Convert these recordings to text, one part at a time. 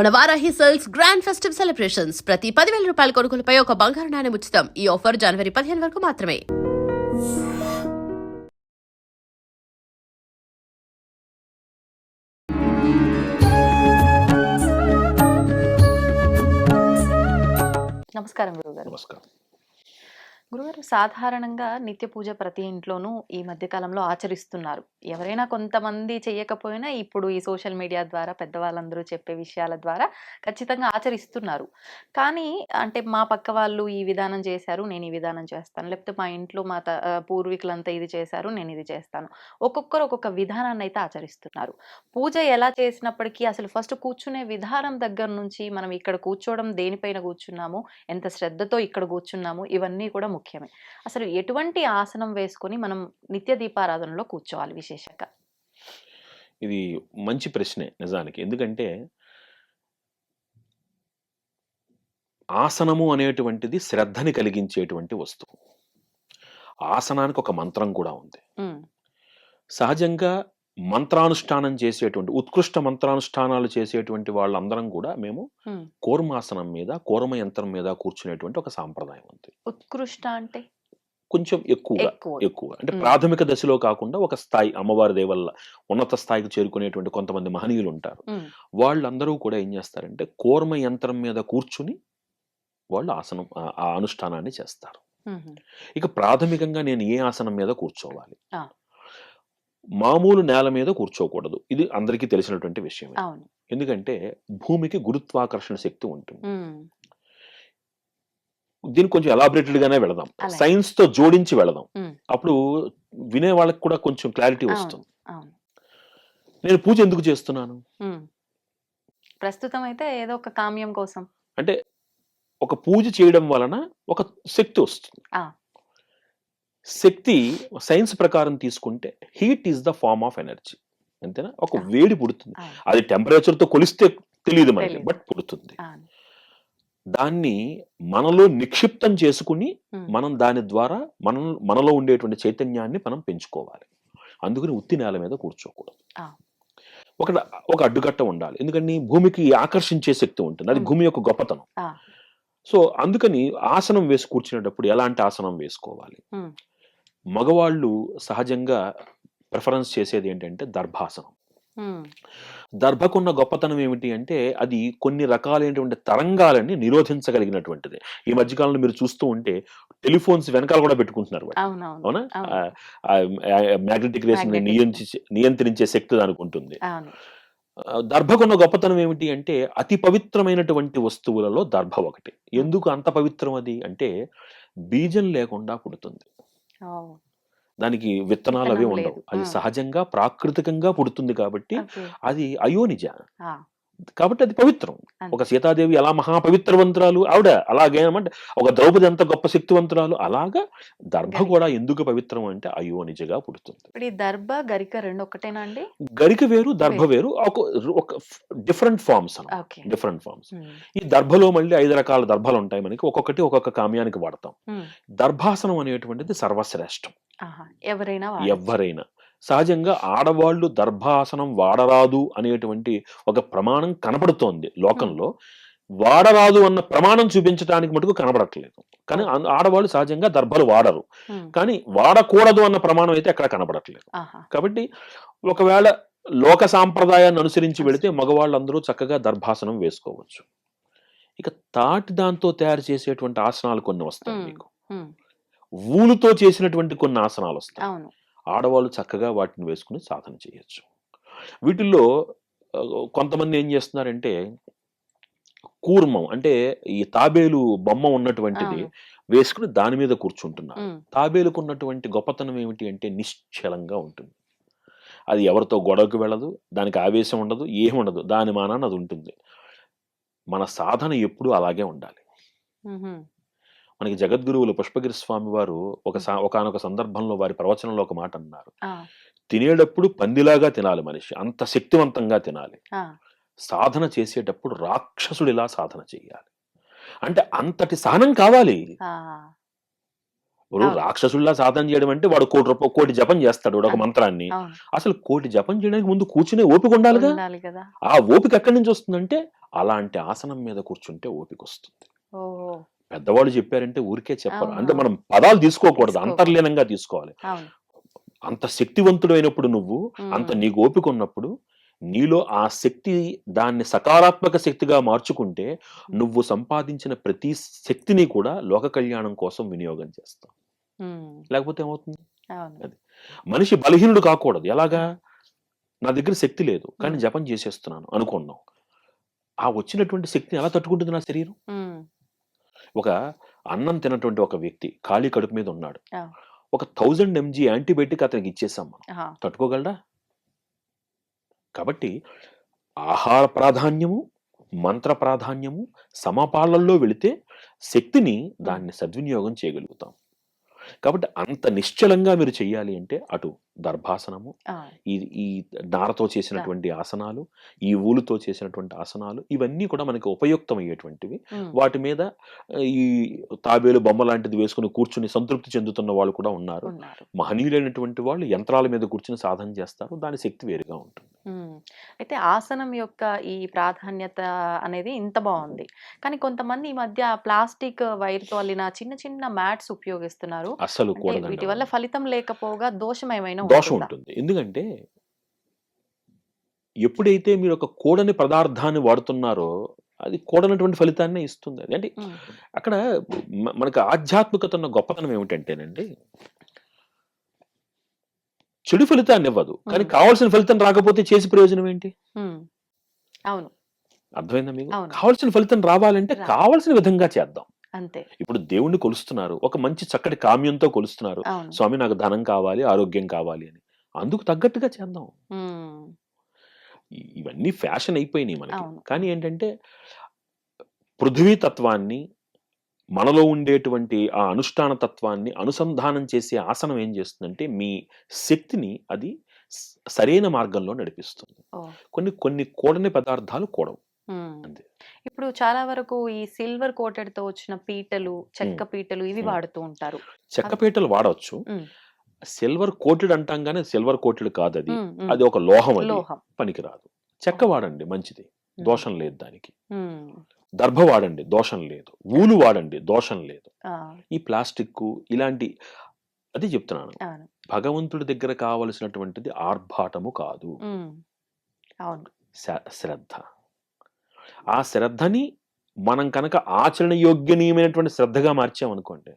మన Varahi sales grand festive celebrations ప్రతి 10,000 రూపాయల కొనుగోలుపై ఒక బంగారు నాణెం ఉచితం. ఈ ఆఫర్ జనవరి 15 వరకు మాత్రమే. నమస్కారం గురుగారు. నమస్కారం. గురుగారు, సాధారణంగా నిత్య పూజ ప్రతి ఇంట్లోనూ ఈ మధ్య కాలంలో ఆచరిస్తున్నారు. ఎవరైనా కొంతమంది చేయకపోయినా ఇప్పుడు ఈ సోషల్ మీడియా ద్వారా పెద్దవాళ్ళందరూ చెప్పే విషయాల ద్వారా ఖచ్చితంగా ఆచరిస్తున్నారు. కానీ అంటే మా పక్క వాళ్ళు ఈ విధానం చేశారు, నేను ఈ విధానం చేస్తాను, లేకపోతే మా ఇంట్లో మా పూర్వీకులంతా ఇది చేశారు, నేను ఇది చేస్తాను. ఒక్కొక్కరు ఒక్కొక్క విధానాన్ని అయితే ఆచరిస్తున్నారు. పూజ ఎలా చేసినప్పటికీ అసలు ఫస్ట్ కూర్చునే విధానం దగ్గర నుంచి మనం ఇక్కడ కూర్చోవడం, దేనిపైన కూర్చున్నాము, ఎంత శ్రద్ధతో ఇక్కడ కూర్చున్నాము, ఇవన్నీ కూడా ముఖ్యమే. అసలు ఎటువంటి ఆసనం వేసుకొని మనం నిత్య దీపారాధనలో కూర్చోవాలి విశేషంగా? ఇది మంచి ప్రశ్నే నిజానికి. ఎందుకంటే ఆసనము అనేటువంటిది శ్రద్ధని కలిగించేటువంటి వస్తువు. ఆసనానికి ఒక మంత్రం కూడా ఉంది. సహజంగా మంత్రానుష్ఠానం చేసేటువంటి ఉత్కృష్ట మంత్రానుష్ఠానాలు చేసేటువంటి వాళ్ళందరం కూడా మేము కూర్మాసనం మీద, కూర్మ యంత్రం మీద కూర్చునేటువంటి ఒక సాంప్రదాయం ఉంది. ఉత్కృష్ట అంటే కొంచెం ఎక్కువ అంటే ప్రాథమిక దశలో కాకుండా ఒక స్థాయి, అమ్మవారి దేవల్ల ఉన్నత స్థాయికి చేరుకునేటువంటి కొంతమంది మహనీయులు ఉంటారు. వాళ్ళందరూ కూడా ఏం చేస్తారంటే కూర్మ యంత్రం మీద కూర్చుని వాళ్ళు ఆసనం, ఆ అనుష్ఠానాన్ని చేస్తారు. ఇక ప్రాథమికంగా నేను ఏ ఆసనం మీద కూర్చోవాలి? మామూలు నేల మీద కూర్చోకూడదు. ఇది అందరికీ తెలిసినటువంటి విషయం. ఎందుకంటే భూమికి గురుత్వాకర్షణ శక్తి ఉంటుంది. దీనికి కొంచెం ఎలాబరేటెడ్ గానే వెళదాం, సైన్స్ తో జోడించి వెళదాం. అప్పుడు వినే వాళ్ళకి కూడా కొంచెం క్లారిటీ వస్తుంది. నేను పూజ ఎందుకు చేస్తున్నాను? ప్రస్తుతం అయితే ఏదో ఒక కామ్యం కోసం. అంటే ఒక పూజ చేయడం వలన ఒక శక్తి వస్తుంది. శక్తి సైన్స్ ప్రకారం తీసుకుంటే heat is the form of energy. అంతేనా? ఒక వేడి పుడుతుంది. అది టెంపరేచర్ తో కొలిస్తే తెలియదు మనకి, బట్ పుడుతుంది. దాన్ని మనలో నిక్షిప్తం చేసుకుని మనం దాని ద్వారా మనలో ఉండేటువంటి చైతన్యాన్ని మనం పెంచుకోవాలి. అందుకని ఉత్తి నేల మీద కూర్చోకూడదు. ఒక అడ్డుకట్ట ఉండాలి. ఎందుకని భూమికి ఆకర్షించే శక్తి ఉంటుంది. అది భూమి యొక్క గొప్పతనం. సో అందుకని ఆసనం వేసి కూర్చునేటప్పుడు ఎలాంటి ఆసనం వేసుకోవాలి? మగవాళ్ళు సహజంగా ప్రిఫరెన్స్ చేసేది ఏంటంటే దర్భాసనం. దర్భకున్న గొప్పతనం ఏమిటి అంటే అది కొన్ని రకాలైనటువంటి తరంగాలని నిరోధించగలిగినటువంటిది. ఈ మధ్యకాలంలో మీరు చూస్తూ ఉంటే టెలిఫోన్స్ వెనకాల కూడా పెట్టుకుంటున్నారు. అవునా? మ్యాగ్నెటిక్ రేస్ నియంత్రించే శక్తి దానికి ఉంటుంది. దర్భకున్న గొప్పతనం ఏమిటి అంటే అతి పవిత్రమైనటువంటి వస్తువులలో దర్భ ఒకటి. ఎందుకు అంత పవిత్రం అది అంటే బీజం లేకుండా పుడుతుంది. దానికి విత్తనాలు అవి ఉండవు. అది సహజంగా ప్రాకృతికంగా పుడుతుంది కాబట్టి అది అయోనిజ, కాబట్టి అది పవిత్రం. ఒక సీతాదేవి ఎలా మహాపవిత్రవంతురాలు ఆవిడ, అలాగేమంటే ఒక ద్రౌపది ఎంత గొప్ప శక్తివంతురాలు, అలాగా దర్భ కూడా ఎందుకు పవిత్రం అంటే అయోనిజగా పుడుతుంది. దర్భ గరిక రెండు ఒకటేనా అండి? గరిక వేరు, దర్భ వేరు, ఒక డిఫరెంట్ ఫార్మ్స్. Different forms. ఈ దర్భలో మళ్ళీ 5 రకాల దర్భలు ఉంటాయి మనకి. ఒక్కొక్కటి ఒక్కొక్క కామ్యానికి వాడతాం. దర్భాసనం అనేటువంటిది సర్వశ్రేష్టం. ఎవరైనా సహజంగా ఆడవాళ్లు దర్భాసనం వాడరాదు అనేటువంటి ఒక ప్రమాణం కనపడుతోంది లోకంలో. వాడరాదు అన్న ప్రమాణం చూపించడానికి మటుకు కనపడట్లేదు. కానీ ఆడవాళ్ళు సహజంగా దర్భలు వాడరు. కానీ వాడకూడదు అన్న ప్రమాణం అయితే ఎక్కడ కనపడట్లేదు. కాబట్టి ఒకవేళ లోక సాంప్రదాయాన్ని అనుసరించి వెళితే మగవాళ్ళందరూ చక్కగా దర్భాసనం వేసుకోవచ్చు. ఇక తాటి దాంతో తయారు చేసేటువంటి ఆసనాలు కొన్ని వస్తాయి మీకు. ఊలుతో చేసినటువంటి కొన్ని ఆసనాలు వస్తాయి. ఆడవాళ్ళు చక్కగా వాటిని వేసుకుని సాధన చేయొచ్చు. వీటిల్లో కొంతమంది ఏం చేస్తున్నారంటే కూర్మం అంటే ఈ తాబేలు బొమ్మ ఉన్నటువంటిది వేసుకుని దాని మీద కూర్చుంటున్నారు. తాబేలుకు ఉన్నటువంటి గొప్పతనం ఏమిటి అంటే నిశ్చలంగా ఉంటుంది. అది ఎవరితో గొడవకు వెళ్ళదు, దానికి ఆవేశం ఉండదు, ఏముండదు, దాని మానాన్ని అది ఉంటుంది. మన సాధన ఎప్పుడూ అలాగే ఉండాలి. మనకి జగద్గురువులు పుష్పగిరి స్వామి వారు ఒకానొక సందర్భంలో వారి ప్రవచనంలో ఒక మాట అన్నారు. తినేటప్పుడు పందిలాగా తినాలి మనిషి, అంత శక్తివంతంగా తినాలి. సాధన చేసేటప్పుడు రాక్షసుడిలా సాధన చేయాలి. అంటే అంతటి సహనం కావాలి. ఇప్పుడు రాక్షసుల్లా సాధన చేయడం అంటే వాడు కోటి జపం చేస్తాడు ఒక మంత్రాన్ని. అసలు కోటి జపం చేయడానికి ముందు కూర్చునే ఓపిక ఉండాలిగా. ఆ ఓపిక ఎక్కడి నుంచి వస్తుందంటే అలాంటి ఆసనం మీద కూర్చుంటే ఓపిక వస్తుంది. ఓహో! పెద్దవాళ్ళు చెప్పారంటే ఊరికే చెప్పరు. అంటే అవును. మనం పదాలు తీసుకోకూడదు, తీసుకోకూడదు. అంతర్లీనంగా తీసుకోవాలి. అవును. అంత శక్తివంతుడైనప్పుడు నువ్వు, అంత హ్మ్. నీకు ఓపిక ఉన్నప్పుడు, నీలో ఆ శక్తి దాన్ని సకారాత్మక శక్తిగా మార్చుకుంటే, నువ్వు సంపాదించిన ప్రతి శక్తిని కూడా లోక కళ్యాణం కోసం వినియోగం చేస్తావు. హ్మ్. లేకపోతే ఏమవుతుంది? అవును. అది. మనిషి బలహీనుడు కాకూడదు. ఎలాగా? నా దగ్గర శక్తి లేదు, కానీ హ్మ్. జపం చేసేస్తున్నాను అనుకున్నాం. ఆ వచ్చినటువంటి శక్తిని ఎలా తట్టుకుంటుంది నా శరీరం? హ్మ్. ఒక అన్నం తినటువంటి ఒక వ్యక్తి ఖాళీ కడుపు మీద ఉన్నాడు. ఆ! ఒక 1000 ఎంజీ యాంటీబయాటిక్ అతనికి ఇచ్చేసాం మనం. ఆహా! తట్టుకోగలడా? కాబట్టి ఆహార ప్రాధాన్యము, మంత్ర ప్రాధాన్యము సమపాళ్లలో వెళితే శక్తిని హ్మ్. దాన్ని సద్వినియోగం చేయగలుగుతాం. కాబట్టి అంత నిశ్చలంగా మీరు చెయ్యాలి అంటే అటు దర్భాసనము, ఆ! ఈ ఈ నారతో ఆ! చేసినటువంటి ఆసనాలు, ఈ ఊలుతో చేసినటువంటి ఆసనాలు ఇవన్నీ కూడా మనకి ఉపయుక్తమయ్యేటువంటివి. హ్మ్. వాటి మీద ఈ తాబేలు బొమ్మ లాంటిది వేసుకొని కూర్చుని సంతృప్తి చెందుతున్న వాళ్ళు కూడా ఉన్నారు. ఉన్నారు. మహనీయులైనటువంటి వాళ్ళు యంత్రాల మీద కూర్చొని సాధన చేస్తారు. దాని శక్తి వేరుగా ఉంటుంది. హ్మ్. అయితే ఆసనం యొక్క ఈ ప్రాధాన్యత అనేది ఇంత బావుంది. కానీ కొంతమంది ఈ మధ్య ప్లాస్టిక్ వైర్‌తో అల్లిన చిన్న చిన్న మ్యాట్స్ ఉపయోగిస్తున్నారు. అస్సలు అంటే కూడదండి వీటి వల్ల అవన్నీ. ఫలితం లేకపోగా దోషం ఏమైనా దోషం ఉంటుందా? ఉంటుంది. ఎందుకంటే ఎప్పుడైతే మీరు ఒక కూడని పదార్థాన్ని వాడుతున్నారో అది కూడనటువంటి ఫలితాన్నే ఇస్తుంది. అది. అంటే హ్మ్. అక్కడ మనకు ఆధ్యాత్మికత ఉన్న గొప్పతనం ఏమిటంటేనండి, చెడు ఫలితాన్ని ఇవ్వదు. కానీ హ్మ్. కావాల్సిన ఫలితం రాకపోతే చేసి ప్రయోజనం ఏంటి? హ్మ్. అవును. అర్థమైందా మీకు? అవును. కావాల్సిన ఫలితం రావాలంటే రా కావాల్సిన విధంగా చేద్దాం. అంతే. ఇప్పుడు దేవుణ్ణి కొలుస్తున్నారు. ఒక మంచి చక్కటి కామ్యంతో కొలుస్తున్నారు. అవును. స్వామి నాకు ధనం కావాలి, ఆరోగ్యం కావాలి అని. అందుకు తగ్గట్టుగా చేద్దాం. హ్మ్. ఇవన్నీ ఫ్యాషన్ అయిపోయినాయి మనకి. అవును. కానీ అవును. ఏంటంటే పృథ్వీ తత్వాన్ని, మనలో ఉండేటువంటి ఆ అనుష్ఠాన తత్వాన్ని అనుసంధానం చేసే ఆసనం ఏం చేస్తుందంటే, మీ శక్తిని అది సరైన మార్గంలో నడిపిస్తుంది. ఓహ్! కొన్ని కొన్ని కూడని పదార్థాలు కూడవు. హ్మ్. అంతే. ఇప్పుడు చాలా వరకు ఈ సిల్వర్ కోటెడ్‌తో వచ్చిన పీటలు, హ్మ్. చెక్క పీటలు ఇవి హ్మ్. వాడుతూ ఉంటారు. చెక్క అవి పీటలు వాడొచ్చు. హ్మ్. సిల్వర్ కోటెడ్ అంటాం గానీ, సిల్వర్ కోటెడ్ కాదది. హ్మ్. హ్మ్. అది ఒక లోహం అది. లోహం. పనికిరాదు. చెక్క ఓహ్! వాడండి మంచిది. హ్మ్. దోషం లేదు దానికి. హ్మ్. దర్భ వాడండి దోషం లేదు. ఊలు వాడండి దోషం లేదు. ఆ! ఈ ప్లాస్టిక్కు ఇలాంటి అదే చెప్తున్నాను. అవును. భగవంతుడి దగ్గర కావలసినటువంటిది ఆర్భాటము కాదు. హ్మ్. అవును. శ్రద్ధ. ఆ శ్రద్ధని మనం కనుక ఆచరణ యోగ్యనీయమైనటువంటి శ్రద్ధగా మార్చామనుకోండి,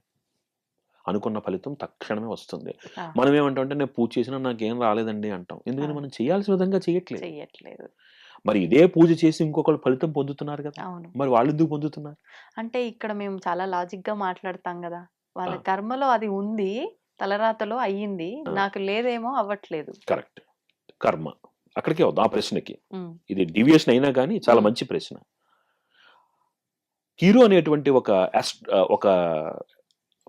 అనుకున్న ఫలితం తక్షణమే వస్తుంది. ఆ! మనం ఏమంటామంటే నేను పూజ చేసినా నాకేం రాలేదండి అంటాం. ఎందుకని అవును. మనం చేయాల్సిన విధంగా చేయట్లేదు. చెయ్యట్లేదు. మరి ఇదే పూజ చేసి ఇంకొకళ్ళు ఫలితం పొందుతున్నారు గదా! అవును. మరి వాళ్ళెందుకు పొందుతున్నారు? అంటే ఇక్కడ మేము చాలా లాజిక్‌గా మాట్లాడతాం గదా! ఆ! వాళ్ళ కర్మలో అది ఉంది. తలరాతలో అయ్యింది. ఆ! నాకు లేదేమో అవ్వట్లేదు. కరెక్ట్. కర్మ. అక్కడికే వద్దాం ఆ ప్రశ్నకి. హ్మ్. ఇది డీవియేషన్ అయినా గాని చాలా హ్మ్. మంచి ప్రశ్న. హీరో అనేటువంటి ఒక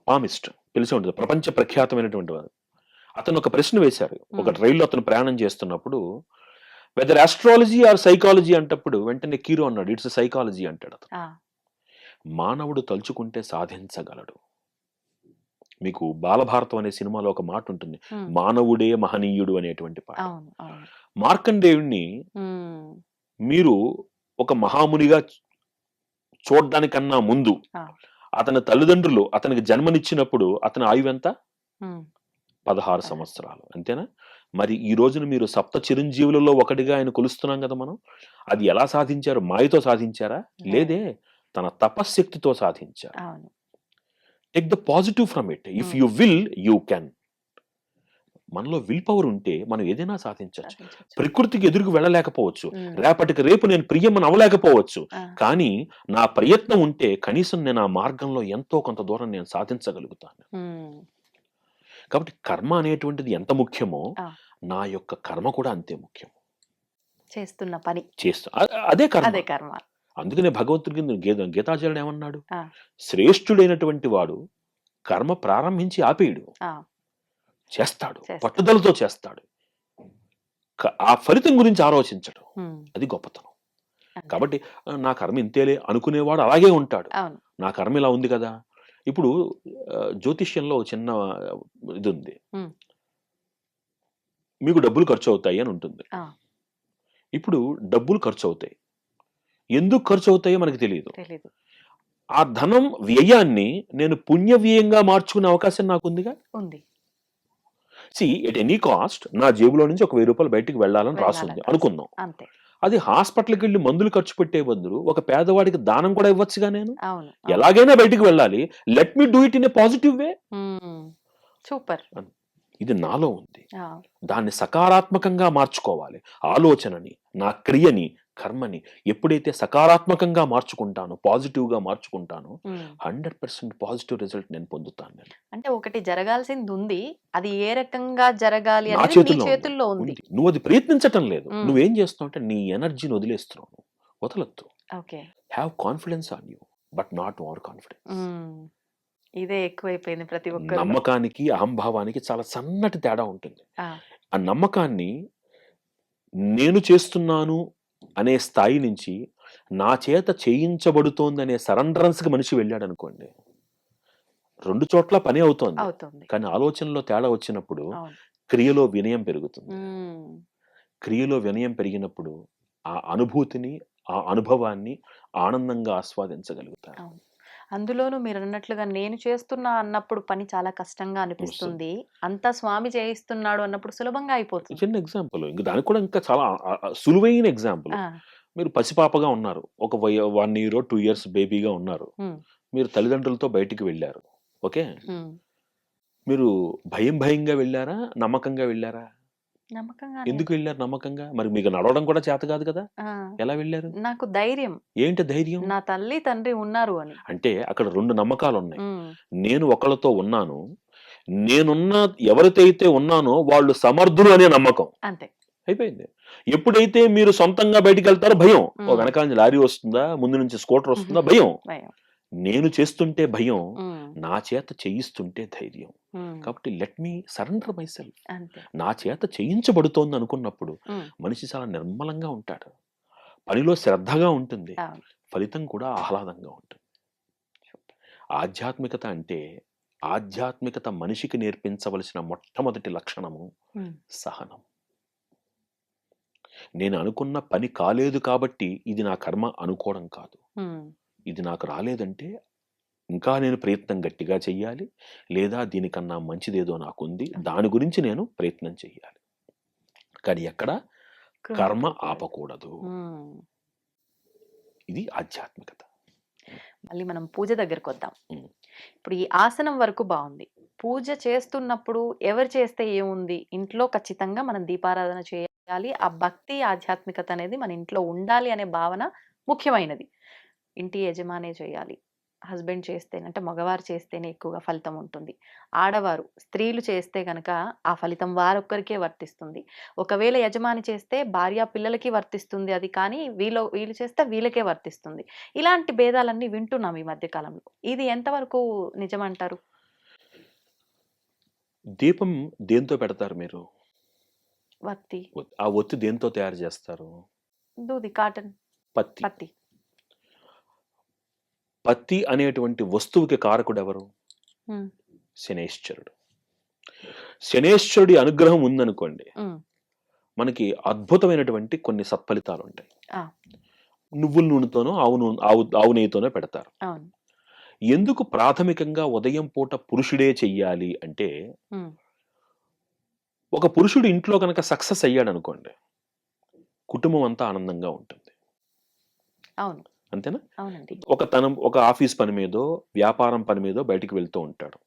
పామిస్ట్ తెలిసే ఉంటుంది. ప్రపంచ ప్రఖ్యాతమైనటువంటి వాడు. అతను ఒక ప్రశ్న వేశారు. ఒక హ్మ్. రైల్లో అతను ప్రయాణం చేస్తున్నప్పుడు వెదర్ ఆస్ట్రాలజీ ఆర్ సైకాలజీ అంటప్పుడు వెంటనే హీరో అన్నాడు. ఇట్స్ సైకాలజీ అంటాడు అతను. ఆ! మానవుడు తలుచుకుంటే సాధించగలడు. మీకు 'బాలభారతం' అనే సినిమాలో ఒక మాట ఉంటుంది. హ్మ్. మానవుడే మహనీయుడు అనేటువంటి పాట. అవును. అవును. మార్కండేయుడిని హ్మ్. మీరు ఒక మహామునిగా చూడ్డానికన్నా ముందు ఆ! అతని తల్లిదండ్రులు అతనికి జన్మనిచ్చినప్పుడు అతని ఆయువెంత? హ్మ్. 16 పద సంవత్సరాలు. అంతేనా? మరి ఈ రోజున మీరు సప్త చిరంజీవులలో ఒకటిగా ఆయన కొలుస్తున్నాం గదా మనం. అది ఎలా సాధించారు? మాయతో సాధించారా? లేదు. లేదే. తన తపశ్శక్తితో సాధించారు. అవును. Take the positive from it. If hmm. You will you can. మనలో విల్ పవర్ ఉంటే మనం ఏదైనా సాధించొచ్చు. సాధించొచ్చు. ప్రకృతికి ఎదురుకు వెళ్ళలేకపోవచ్చు. హ్మ్. రేపటికి రేపు నేను ప్రియమ్మని అవ్వలేకపోవచ్చు. ఆ! కానీ నా ప్రయత్నం ఉంటే కనీసం నేను ఆ మార్గంలో ఎంతో కొంత దూరం నేను సాధించగలుగుతాను. హ్మ్. కాబట్టి కర్మ అనేటువంటిది ఎంత ముఖ్యమో, ఆ! నా యొక్క కర్మ కూడా అంతే ముఖ్యం. చేస్తున్న పని. అదే కర్మ. అదే కర్మ. అందుకనే భగవంతుడి కింద గీతాచార్యుడు ఏమన్నాడు? ఆ! శ్రేష్ఠుడైనటువంటి వాడు కర్మ ప్రారంభించి ఆపేయడు. ఆ! చేస్తాడు. చేస్తాడు. పట్టుదలతో చేస్తాడు. ఆ ఫలితం గురించి ఆలోచించడు. హ్మ్. అది గొప్పతనం. అంతే. కాబట్టి నా కర్మ ఇంతేలే అనుకునేవాడు అలాగే ఉంటాడు. అవును. నా కర్మ ఇలా ఉంది కదా! ఇప్పుడు జ్యోతిష్యంలో ఒక చిన్న ఇదుంది. హ్మ్. మీకు డబ్బులు ఖర్చవుతాయి అని ఉంటుంది. ఆ! ఇప్పుడు డబ్బులు ఖర్చవుతాయి. ఎందుకు ఖర్చు అవుతాయో మనకు తెలియదు. తెలీదు. ఆ ధనం వ్యయాన్ని నేను పుణ్య వ్యయంగా మార్చుకునే అవకాశం నాకుందిగా. ఉంది. ఎట్ ఎనీ కాస్ట్ నా జేబులో నుంచి ఒక ₹1000 బయటికి వెళ్ళాలని రాసుంది వెళ్ళాలని అనుకుందాం. అంతే. అది హాస్పిటల్కి వెళ్ళి మందులు ఖర్చు పెట్టే బదులు ఒక పేదవాడికి దానం కూడా ఇవ్వచ్చుగా నేను. అవును. ఎలాగైనా బయటికి వెళ్ళాలి, let me do it in a positive way. Super. ఇది నాలో ఉంది. దాన్ని సకారాత్మకంగా మార్చుకోవాలి. ఆలోచనని, నా క్రియని, కర్మని ఎప్పుడైతే సకారాత్మకంగా మార్చుకుంటానో, పాజిటివ్గా మార్చుకుంటానో 100% పాజిటివ్ రిజల్ట్ నేను పొందుతాను. నేను అంటే ఒకటి జరగాల్సింది ఉంది, అది ఏ రకంగా జరగాలి నా అనేది నీ చేతుల్లో చేతుల్లో ఉంది. నువ్వు అది ప్రయత్నించటం లేదు. నువ్వేం చేస్తున్నావు అంటే నీ ఎనర్జీని వదిలేస్తున్నావు. వదలొద్దు. Okay. Have confidence on you but not over confidence. ఇదే ఎక్కువైపోయింది ప్రతి ఒక్కరు. నమ్మకానికి అహంభావానికి చాలా సన్నటి తేడా ఉంటుంది. ఆ నమ్మకాన్ని నేను చేస్తున్నాను అనే స్థాయి నుంచి నా చేత చేయించబడుతోంది అనే సరెండరెన్స్కి మనిషి వెళ్ళాడు అనుకోండి, 2 చోట్ల పని అవుతోంది. కానీ ఆలోచనలో తేడా వచ్చినప్పుడు క్రియలో వినయం పెరుగుతుంది. క్రియలో వినయం పెరిగినప్పుడు ఆ అనుభూతిని, ఆ అనుభవాన్ని ఆనందంగా ఆస్వాదించగలుగుతారు. అందులోనూ మీరు అన్నట్లుగా నేను చేస్తున్నా అన్నప్పుడు పని చాలా కష్టంగా అనిపిస్తుంది. అంతా స్వామి చేయిస్తున్నాడు అన్నప్పుడు సులభంగా అయిపోతుంది. చిన్న ఎగ్జాంపుల్, ఇంకా దానికి కూడా ఇంకా చాలా సులువైన ఎగ్జాంపుల్. మీరు పసిపాపగా ఉన్నారు, ఒక 1 year 2 years బేబీగా ఉన్నారు. మీరు తల్లిదండ్రులతో బయటికి వెళ్ళారు. ఓకే, మీరు భయంగా వెళ్ళారా, నమ్మకంగా వెళ్ళారా? ఎందుకు వెళ్ళారు నమ్మకంగా? మరి మీకు నడవడం కూడా చేత కాదు కదా, ఎలా వెళ్ళారు? నాకు ధైర్యం. ఏంటి ధైర్యం? నా తల్లి తండ్రి ఉన్నారు అని. అంటే అక్కడ 2 నమ్మకాలు ఉన్నాయి. నేను ఒకళ్ళతో ఉన్నాను, నేనున్న ఎవరితో అయితే ఉన్నానో వాళ్ళు సమర్థులు అనే నమ్మకం. అంతే, అయిపోయింది. ఎప్పుడైతే మీరు సొంతంగా బయటికి వెళ్తారో భయం. ఓ వెనకాల నుంచి లారీ వస్తుందా, ముందు నుంచి స్కూటర్ వస్తుందా, భయం. నేను చేస్తుంటే భయం, నా చేత చేయిస్తుంటే ధైర్యం. కాబట్టి let me surrender my self. నా చేత చేయించబడుతోంది అనుకున్నప్పుడు మనిషి చాలా నిర్మలంగా ఉంటాడు, పనిలో శ్రద్ధగా ఉంటుంది, ఫలితం కూడా ఆహ్లాదంగా ఉంటుంది. ఆధ్యాత్మికత అంటే, ఆధ్యాత్మికత మనిషికి నేర్పించవలసిన మొట్టమొదటి లక్షణము సహనం. నేను అనుకున్న పని కాలేదు కాబట్టి ఇది నా కర్మ అనుకోవడం కాదు. ఇది నాకు రాలేదంటే ఇంకా నేను ప్రయత్నం గట్టిగా చెయ్యాలి, లేదా దీనికన్నా మంచిదేదో నాకుంది, దాని గురించి నేను ప్రయత్నం చెయ్యాలి. కానీ ఎక్కడ కర్మ ఆపకూడదు. ఇది ఆధ్యాత్మికత. మళ్ళీ మనం పూజ దగ్గరకు వద్దాం. ఇప్పుడు ఈ ఆసనం వరకు బాగుంది. పూజ చేస్తున్నప్పుడు ఎవరు చేస్తే ఏముంది, ఇంట్లో ఖచ్చితంగా మనం దీపారాధన చేయాలి, ఆ భక్తి ఆధ్యాత్మికత అనేది మన ఇంట్లో ఉండాలి అనే భావన ముఖ్యమైనది. ఇంటి యజమానే చేయాలి, హస్బెండ్ చేస్తేనే, అంటే మగవారు చేస్తేనే ఎక్కువగా ఫలితం ఉంటుంది. ఆడవారు, స్త్రీలు చేస్తే కనుక ఆ ఫలితం వారొక్కరికే వర్తిస్తుంది. ఒకవేళ యజమాని చేస్తే భార్య పిల్లలకి వర్తిస్తుంది అది, కానీ వీళ్ళు చేస్తే వీళ్ళకే వర్తిస్తుంది. ఇలాంటి భేదాలన్నీ వింటున్నాం ఈ మధ్య కాలంలో. ఇది ఎంతవరకు నిజమంటారు? దీపం దేంతో పెడతారు మీరు? వత్తి. ఆ ఒత్తి దేంతో తయారు చేస్తారు? దూది, కాటన్, పత్తి. పత్తి అనేటువంటి వస్తువుకి కారకుడు ఎవరు? శనేశ్వరుడు. శనేశ్వరుడి అనుగ్రహం ఉందనుకోండి, మనకి అద్భుతమైనటువంటి కొన్ని సత్ఫలితాలు ఉంటాయి. నువ్వుల నూనెతోనో ఆవు నెయ్యితోనో పెడతారు. ఎందుకు ప్రాథమికంగా ఉదయం పూట పురుషుడే చెయ్యాలి అంటే, ఒక పురుషుడు ఇంట్లో కనుక సక్సెస్ అయ్యాడు అనుకోండి, కుటుంబం అంతా ఆనందంగా ఉంటుంది. అంతేనా? ఒక ఆఫీస్ పని మీదో, వ్యాపారం పని మీదో బయటికి వెళ్తూ ఉంటాడు.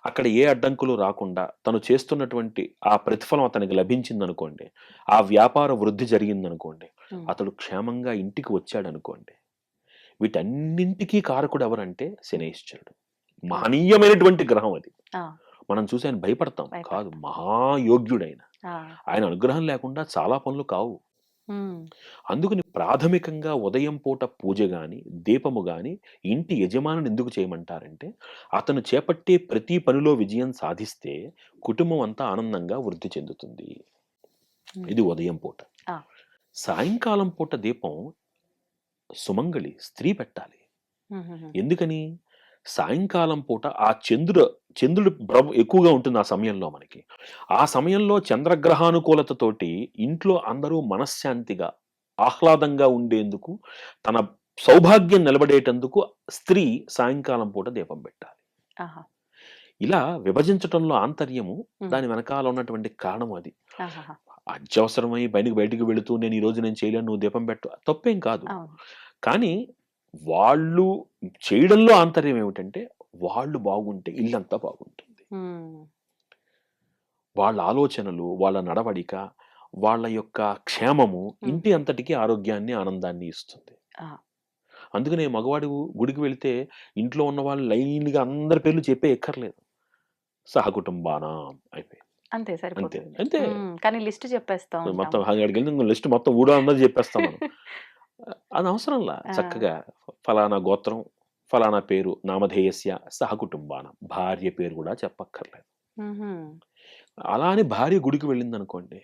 అక్కడ ఏ అడ్డంకులు రాకుండా తను చేస్తున్నటువంటి ఆ ప్రతిఫలం అతనికి లభించింది అనుకోండి, ఆ వ్యాపార వృద్ధి జరిగింది అనుకోండి, అతడు క్షేమంగా ఇంటికి వచ్చాడు అనుకోండి, వీటన్నింటికీ కారకుడు ఎవరంటే శనేశ్వరుడు. మహనీయమైనటువంటి గ్రహం అది. మనం చూసి ఆయన భయపడతాం కాదు, మహాయోగ్యుడైన ఆయన అనుగ్రహం లేకుండా చాలా పనులు కావు. అందుకని ప్రాథమికంగా ఉదయం పూట పూజ గాని, దీపము గాని ఇంటి యజమానుని ఎందుకు చేయమంటారంటే, అతను చేపట్టే ప్రతి పనిలో విజయం సాధిస్తే కుటుంబం అంతా ఆనందంగా వృద్ధి చెందుతుంది. ఇది ఉదయం పూట. సాయంకాలం పూట దీపం సుమంగళి స్త్రీ పెట్టాలి. ఎందుకని? సాయంకాలం పూట ఆ చంద్రుడు ఎక్కువగా ఉంటుంది ఆ సమయంలో. మనకి ఆ సమయంలో చంద్రగ్రహానుకూలతతోటి ఇంట్లో అందరూ మనశ్శాంతిగా ఆహ్లాదంగా ఉండేందుకు, తన సౌభాగ్యం నిలబడేటందుకు స్త్రీ సాయంకాలం పూట దీపం పెట్టాలి. ఆహా! ఇలా విభజించటంలో ఆంతర్యము, హ్మ్. దాని వెనకాల ఉన్నటువంటి కారణం అది. ఆహాహా! అత్యవసరమై బయటికి వెళుతూ నేను ఈరోజు నేను చేయలేను, నువ్వు దీపం పెట్టు, తప్పేం కాదు. అవును. కానీ వాళ్ళు చేయడంలో ఆంతర్యం ఏమిటంటే, వాళ్ళు బాగుంటే ఇల్లంతా బాగుంటుంది. హ్మ్. వాళ్ళ ఆలోచనలు, వాళ్ళ నడవడిక, వాళ్ళ యొక్క క్షేమము హ్మ్. ఇంటి అంతటికి ఆరోగ్యాన్ని, ఆనందాన్ని ఇస్తుంది. ఆ! అందుకనే మగవాడు గుడికి వెళ్తే ఇంట్లో ఉన్న వాళ్ళు లైన్‌గా అందరి పేర్లు చెప్పే ఎక్కర్లేదు. సహకుటుంబానాం అయిపోయింది. అంతే అంతే. సరిపోతుంది. అంతే. కానీ లిస్ట్ చెప్పేస్తా మొత్తం ఉంటాము. అక్కడికెళ్ళి లిస్ట్ మొత్తం ఊడో అన్నది చెప్పేస్తాం మనం. అది అవసరంలా. ఆ! చక్కగా ఫలానా గోత్రం, ఫలానా పేరు, నామధేయస్య సహకుటుంబానాం. భార్య పేరు కూడా చెప్పక్కర్లేదు. హుహు. అలా అని భార్య గుడికి వెళ్ళిందనుకోండి,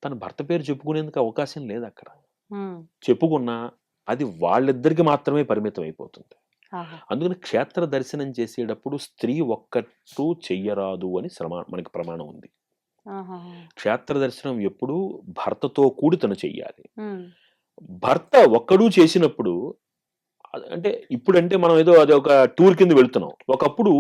తన భర్త పేరు చెప్పుకునేందుకు అవకాశం లేదక్కడ. హ్మ్. చెప్పుకున్నా అది వాళ్ళిద్దరికి మాత్రమే పరిమితం అయిపోతుంది. ఆహా! అందుకని క్షేత్ర దర్శనం చేసేటప్పుడు స్త్రీ ఒక్కటూ చెయ్యరాదు అని మనకి ప్రమాణం ఉంది. ఆహాహా! క్షేత్ర దర్శనం ఎప్పుడూ భర్తతో కూడి తను చెయ్యాలి. హ్మ్. భర్త ఒక్కడూ చేసినప్పుడు అంటే ఇప్పుడంటే మనం ఏదో అదొక టూర్ కింద వెళ్తున్నాం. ఒకప్పుడు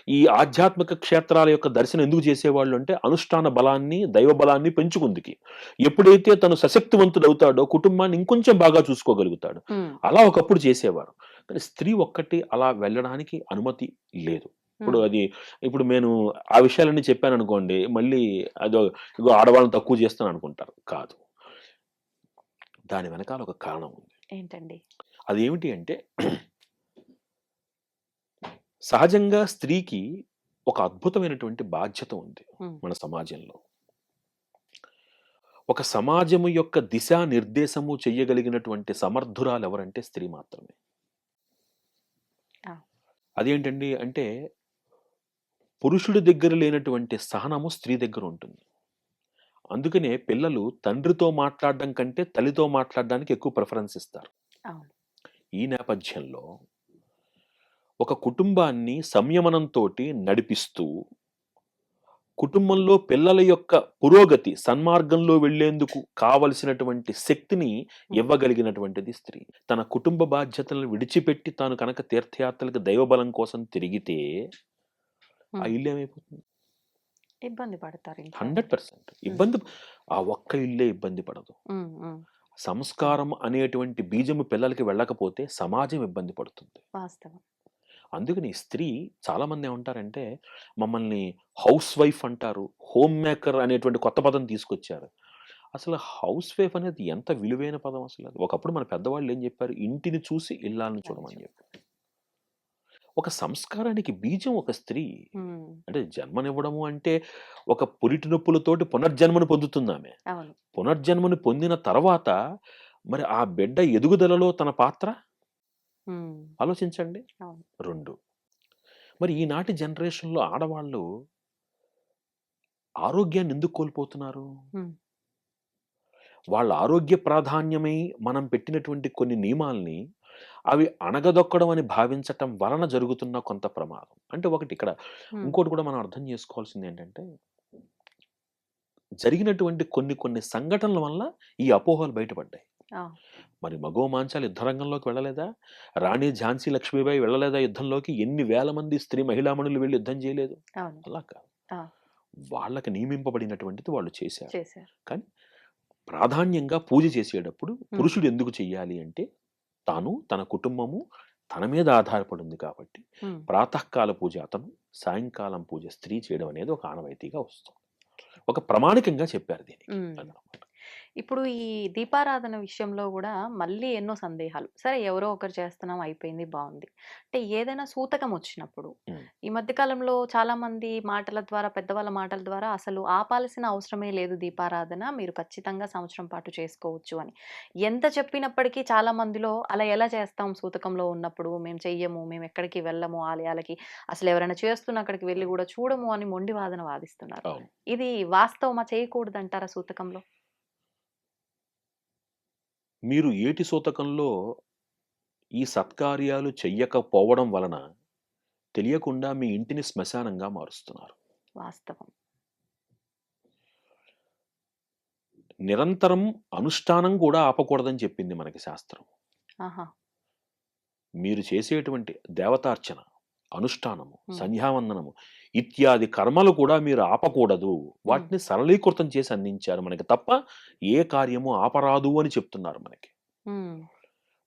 ఈ ఆధ్యాత్మిక క్షేత్రాల యొక్క దర్శనం ఎందుకు చేసేవాళ్ళు అంటే అనుష్ఠాన బలాన్ని, దైవ బలాన్ని పెంచుకుందుకి. ఎప్పుడైతే తను సశక్తివంతుడవుతాడో కుటుంబాన్ని ఇంకొంచెం బాగా చూసుకోగలుగుతాడు. హ్మ్. అలా ఒకప్పుడు చేసేవారు. కానీ స్త్రీ ఒక్కటి అలా వెళ్ళడానికి అనుమతి లేదు. ఇప్పుడు హ్మ్. ఇప్పుడు నేను ఆ విషయాలన్నీ చెప్పాననుకోండి, మళ్ళీ అదో ఇగో ఆడవాళ్ళని తక్కువ చేస్తాననుకుంటారు. కాదు. దాని వెనకాల ఒక కారణం ఉంది. ఏంటండి? అదేమిటి అంటే సహజంగా స్త్రీకి ఒక అద్భుతమైనటువంటి బాధ్యత ఉంది హ్మ్. మన సమాజంలో. ఒక సమాజము యొక్క దిశానిర్దేశము చెయ్యగలిగినటువంటి సమర్థురాలు ఎవరంటే స్త్రీ మాత్రమే. ఆ! అదేంటండి అంటే పురుషుడి దగ్గర లేనటువంటి సహనము స్త్రీ దగ్గర ఉంటుంది. అందుకనే పిల్లలు తండ్రితో మాట్లాడడం కంటే తల్లితో మాట్లాడడానికి ఎక్కువ ప్రిఫరెన్స్ ఇస్తారు. అవును. ఈ నేపథ్యంలో ఒక కుటుంబాన్ని సంయమనంతోటి నడిపిస్తూ కుటుంబంలో పిల్లల యొక్క పురోగతి, సన్మార్గంలో వెళ్ళేందుకు కావలసినటువంటి శక్తిని హ్మ్. ఇవ్వగలిగినటువంటిది స్త్రీ. తన కుటుంబ బాధ్యతలను విడిచిపెట్టి తాను కనుక తీర్థయాత్రలకు దైవబలం కోసం తిరిగితే, ఆ హ్మ్. ఇల్లేమైపోతుంది? ఇబ్బంది పడతారు ఇంట్లో వాళ్ళు. 100% హ్మ్. ఇబ్బంది. ఆ ఒక్క ఇల్లే ఇబ్బంది పడదు. హ్మ్. హ్మ్. సంస్కారం అనేటువంటి బీజము పిల్లలకి వెళ్ళకపోతే సమాజం ఇబ్బంది పడుతుంది. వాస్తవం. అందుకని స్త్రీ చాలామంది ఏమంటారంటే, మమ్మల్ని హౌస్ వైఫ్ అంటారు. హోమ్ మేకర్ అనేటువంటి కొత్త పదం తీసుకొచ్చారు. అసలు హౌస్ వైఫ్ అనేది ఎంత విలువైన పదం అసలది. ఒకప్పుడు మన పెద్దవాళ్ళు ఏం చెప్పారు? ఇంటిని చూసి ఇల్లాలని చూడమని చెప్పారు. ఒక సంస్కారానికి బీజం ఒక స్త్రీ. హ్మ్. అంటే జన్మనివ్వడము అంటే, ఒక పురిటి నొప్పులతోటి పునర్జన్మను పొందుతుందామె. అవును. పునర్జన్మను పొందిన తర్వాత, మరి ఆ బిడ్డ ఎదుగుదలలో తన పాత్ర హ్మ్. ఆలోచించండి. అవును. 2 మరి ఈనాటి జనరేషన్‌లో ఆడవాళ్ళు ఆరోగ్యాన్ని ఎందుకు కోల్పోతున్నారు? హ్మ్. వాళ్ళ ఆరోగ్య ప్రాధాన్యమై మనం పెట్టినటువంటి కొన్ని నియమాల్ని అవి అణగదొక్కడం అని భావించటం వలన జరుగుతున్న కొంత ప్రమాదం. అంటే ఒకటి ఇక్కడ హ్మ్. ఇంకోటి కూడా మనం అర్థం చేసుకోవాల్సిందేంటంటే, జరిగినటువంటి కొన్ని సంఘటనల వల్ల ఈ అపోహలు బయటపడ్డాయి. ఆ! మరి మగవ మాంచాలు యుద్ధ రంగంలోకి వెళ్ళలేదా? రాణి ఝాన్సీ లక్ష్మీబాయి వెళ్ళలేదా యుద్ధంలోకి? ఎన్ని వేల మంది స్త్రీ మహిళామణులు వెళ్లి యుద్ధం చేయలేదు? అవును. అలా కాదు. ఆ! వాళ్ళకి నియమింపబడినటువంటిది వాళ్ళు చేశారు. చేశారు. కానీ ప్రాధాన్యంగా పూజ చేసేటప్పుడు హ్మ్. పురుషుడు ఎందుకు చెయ్యాలి అంటే, తాను, తన కుటుంబము తన మీద ఆధారపడి ఉంది కాబట్టి, హ్మ్. ప్రాతఃకాల పూజ అతను, సాయంకాలం పూజ స్త్రీ చేయడం అనేది ఒక ఆనవాయితీగా వస్తుంది. ఒక ప్రామాణికంగా చెప్పారు దీనికి. హ్మ్. అదనమాట. ఇప్పుడు ఈ దీపారాధన విషయంలో గూడా మళ్ళీ ఎన్నో సందేహాలు. సరే ఎవరో ఒకరు చేస్తున్నాం అయిపోయింది బావుంది. అంటే ఏదైనా సూతకం వచ్చినప్పుడు హ్మ్. ఈ మధ్య కాలంలో చాలామంది మాటల ద్వారా పెద్దవాళ్ళ మాటల ద్వారా అసలు ఆపాల్సిన అవసరమే లేదు దీపారాధన. మీరు ఖచ్చితంగా సంవత్సరం పాటు చేసుకోవచ్చు అని. ఎంత చెప్పినప్పటికీ చాలా మందిలో అలా ఎలా చేస్తాం సూతకంలో ఉన్నప్పుడు మేము చెయ్యము, మేమెక్కడికి వెళ్ళము ఆలయాలకి. అసలు ఎవరైనా చేస్తున్న అక్కడికి వెళ్లి గూడా చూడము అని మొండి వాదన వాదిస్తున్నారు. అవును. ఇది వాస్తవమా? చేయకూడదంటారా సూతకంలో? మీరు ఏటి సూతకంలో ఈ సత్కార్యాలు చెయ్యకపోవడం వలన తెలియకుండా మీ ఇంటిని శ్మశానంగా మారుస్తున్నారు. వాస్తవం. నిరంతరం అనుష్ఠానం కూడా ఆపకూడదని చెప్పింది మనకి శాస్త్రం. ఆహా! మీరు చేసేటువంటి దేవతార్చన, అనుష్ఠానము, హ్మ్. సంధ్యావందనము ఇత్యాది కర్మలు కూడా మీరు ఆపకూడదు. వాటిని సరళీకృతం చేసి అందించారు మనకి తప్ప ఏ కార్యము ఆపరాదు అని చెప్తున్నారు మనకి. హ్మ్.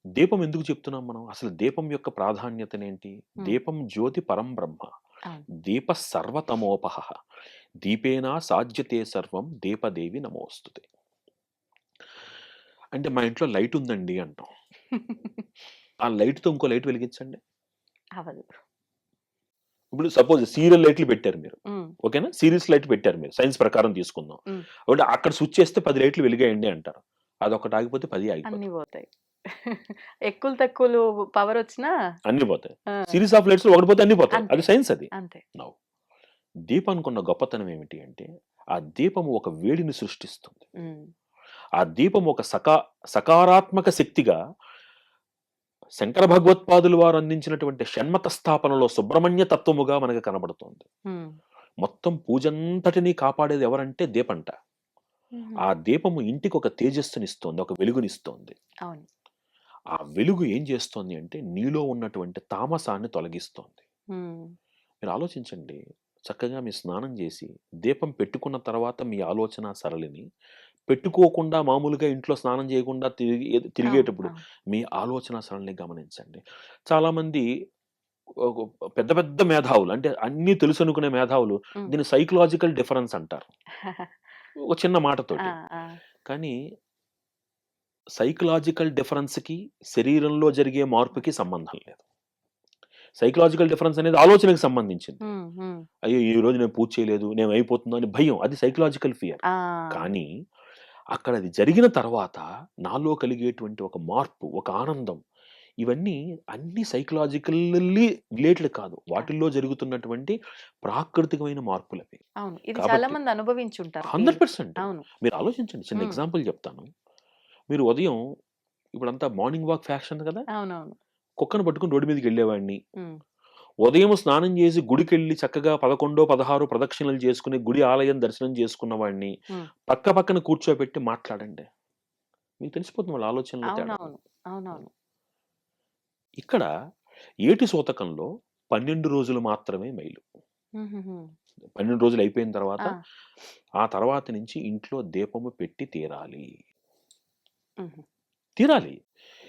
దీపం ఎందుకు చెప్తున్నాం మనం? అసలు దీపం యొక్క ప్రాధాన్యతనేంటి? హ్మ్. దీపం జ్యోతి పరం బ్రహ్మ. అవును. దీప సర్వతమోపహ. దీపేనా సాధ్యతే సర్వం దీపదేవి నమోస్తుతే. అంటే మా ఇంట్లో లైట్ ఉందండి అంటాం. ఆ లైట్‌తో ఇంకో లైట్ వెలిగించండి. అవ్వదు. ఇప్పుడు సపోజ్ సీరియల్ లైట్లు పెట్టారు మీరు. హ్మ్. ఓకేనా? సీరీస్ లైట్ పెట్టారు మీరు. సైన్స్ ప్రకారం తీసుకుందాం. హ్మ్. అంటే అక్కడ స్విచ్ చేస్తే 10 లైట్లు వెలిగాయండి అంటారు. అదొకటి ఆగిపోతే 10 ఆగిపోతాయి. అన్నీ పోతాయి. ఎక్కులు తక్కువలు పవరొచ్చినా అన్నీ పోతాయి. ఆ! సీరీస్ ఆఫ్ లైట్స్‌లో ఒకటి పోతే అన్నీ పోతాయి. అంతే. అది సైన్స్ అది. అంతే. నౌ దీపానికున్న గొప్పతనం ఏమిటి అంటే, ఆ దీపం ఒక వేడిని సృష్టిస్తుంది. హ్మ్. ఆ దీపం ఒక సకారాత్మక శక్తిగా శంకర భగవత్పాదులు వారు అందించినటువంటి షణ్మత స్థాపనలో సుబ్రహ్మణ్య తత్వముగా మనకు కనబడుతోంది. హ్మ్. మొత్తం పూజంతటిని కాపాడేది ఎవరంటే దీపంట. హుహు. ఆ దీపము ఇంటికి ఒక తేజస్సునిస్తోంది. ఒక వెలుగునిస్తోంది. అవును. ఆ వెలుగు ఏం చేస్తోంది అంటే, నీలో ఉన్నటువంటి తామసాన్ని తొలగిస్తోంది. హ్మ్. మీరు ఆలోచించండి. చక్కగా మీరు స్నానం చేసి, దీపం పెట్టుకున్న తర్వాత మీ ఆలోచన సరళిని, పెట్టుకోకుండా మామూలుగా ఇంట్లో స్నానం చేయకుండా అవును. తిరిగేటప్పుడు అవును. మీ ఆలోచన సరళిని గమనించండి. చాలామంది ఒక పెద్ద పెద్ద మేధావులు అంటే అన్నీ తెలుసనుకునే మేధావులు హ్మ్. దీన్ని సైకలాజికల్ డిఫరెన్స్ అంటారు. ఒక చిన్న ఆ! మాటతోటి. ఆ! కానీ సైకలాజికల్ డిఫరెన్స్‌కి, శరీరంలో జరిగే మార్పుకి సంబంధం లేదు. సైకలాజికల్ డిఫరెన్స్ అనేది ఆలోచనకి సంబంధించింది. హ్మ్. హ్మ్. అయ్యో! ఈరోజు నేను పూజ చేయలేదు. నేను అయిపోతుందో అని భయం. అది సైకలాజికల్ ఫియర్. ఆ! కానీ అక్కడ అది జరిగిన తర్వాత నాలో కలిగేటువంటి ఒక మార్పు, ఒక ఆనందం ఇవన్నీ అన్నీ సైకలాజికల్లీ రిలేటెడ్ కాదు. కాదు. వాటిల్లో జరుగుతున్నటువంటి ప్రాకృతికమైన మార్పులవి. అవును. ఇది చాలా కాబట్టి మంది అనుభవించుంటారు ఫీల్. 100% అవును. మీరు ఆలోచించండి. చిన్న హ్మ్. ఎగ్జాంపుల్ చెప్తాను. మీరు ఉదయం ఇప్పుడంతా మార్నింగ్ వాక్ ఫ్యాషన్ కదా! అవునవును. కుక్కను పట్టుకొని రోడ్డు మీదకెళ్ళేవాడిని. హ్మ్. ఉదయం స్నానం చేసి గుడికెళ్ళి చక్కగా 11, 16 ప్రదక్షిణలు చేసుకొని గుడి ఆలయం దర్శనం చేసుకున్న వాడిని హ్మ్. పక్క పక్కన కూర్చోబెట్టి మాట్లాడండి. మీకు తెలిసిపోతుంది వాళ్ళ ఆలోచనలో తేడా. అవునవును. అవునవును. ఇక్కడ ఏటి సూతకంలో 12 రోజులు మాత్రమే మైలు. హుహుహు. 12 రోజులు అయిపోయిన తర్వాత, ఆ! ఆ తర్వాత నుంచి ఇంట్లో దీపము పెట్టి తీరాలి. హుహు. తీరాలి.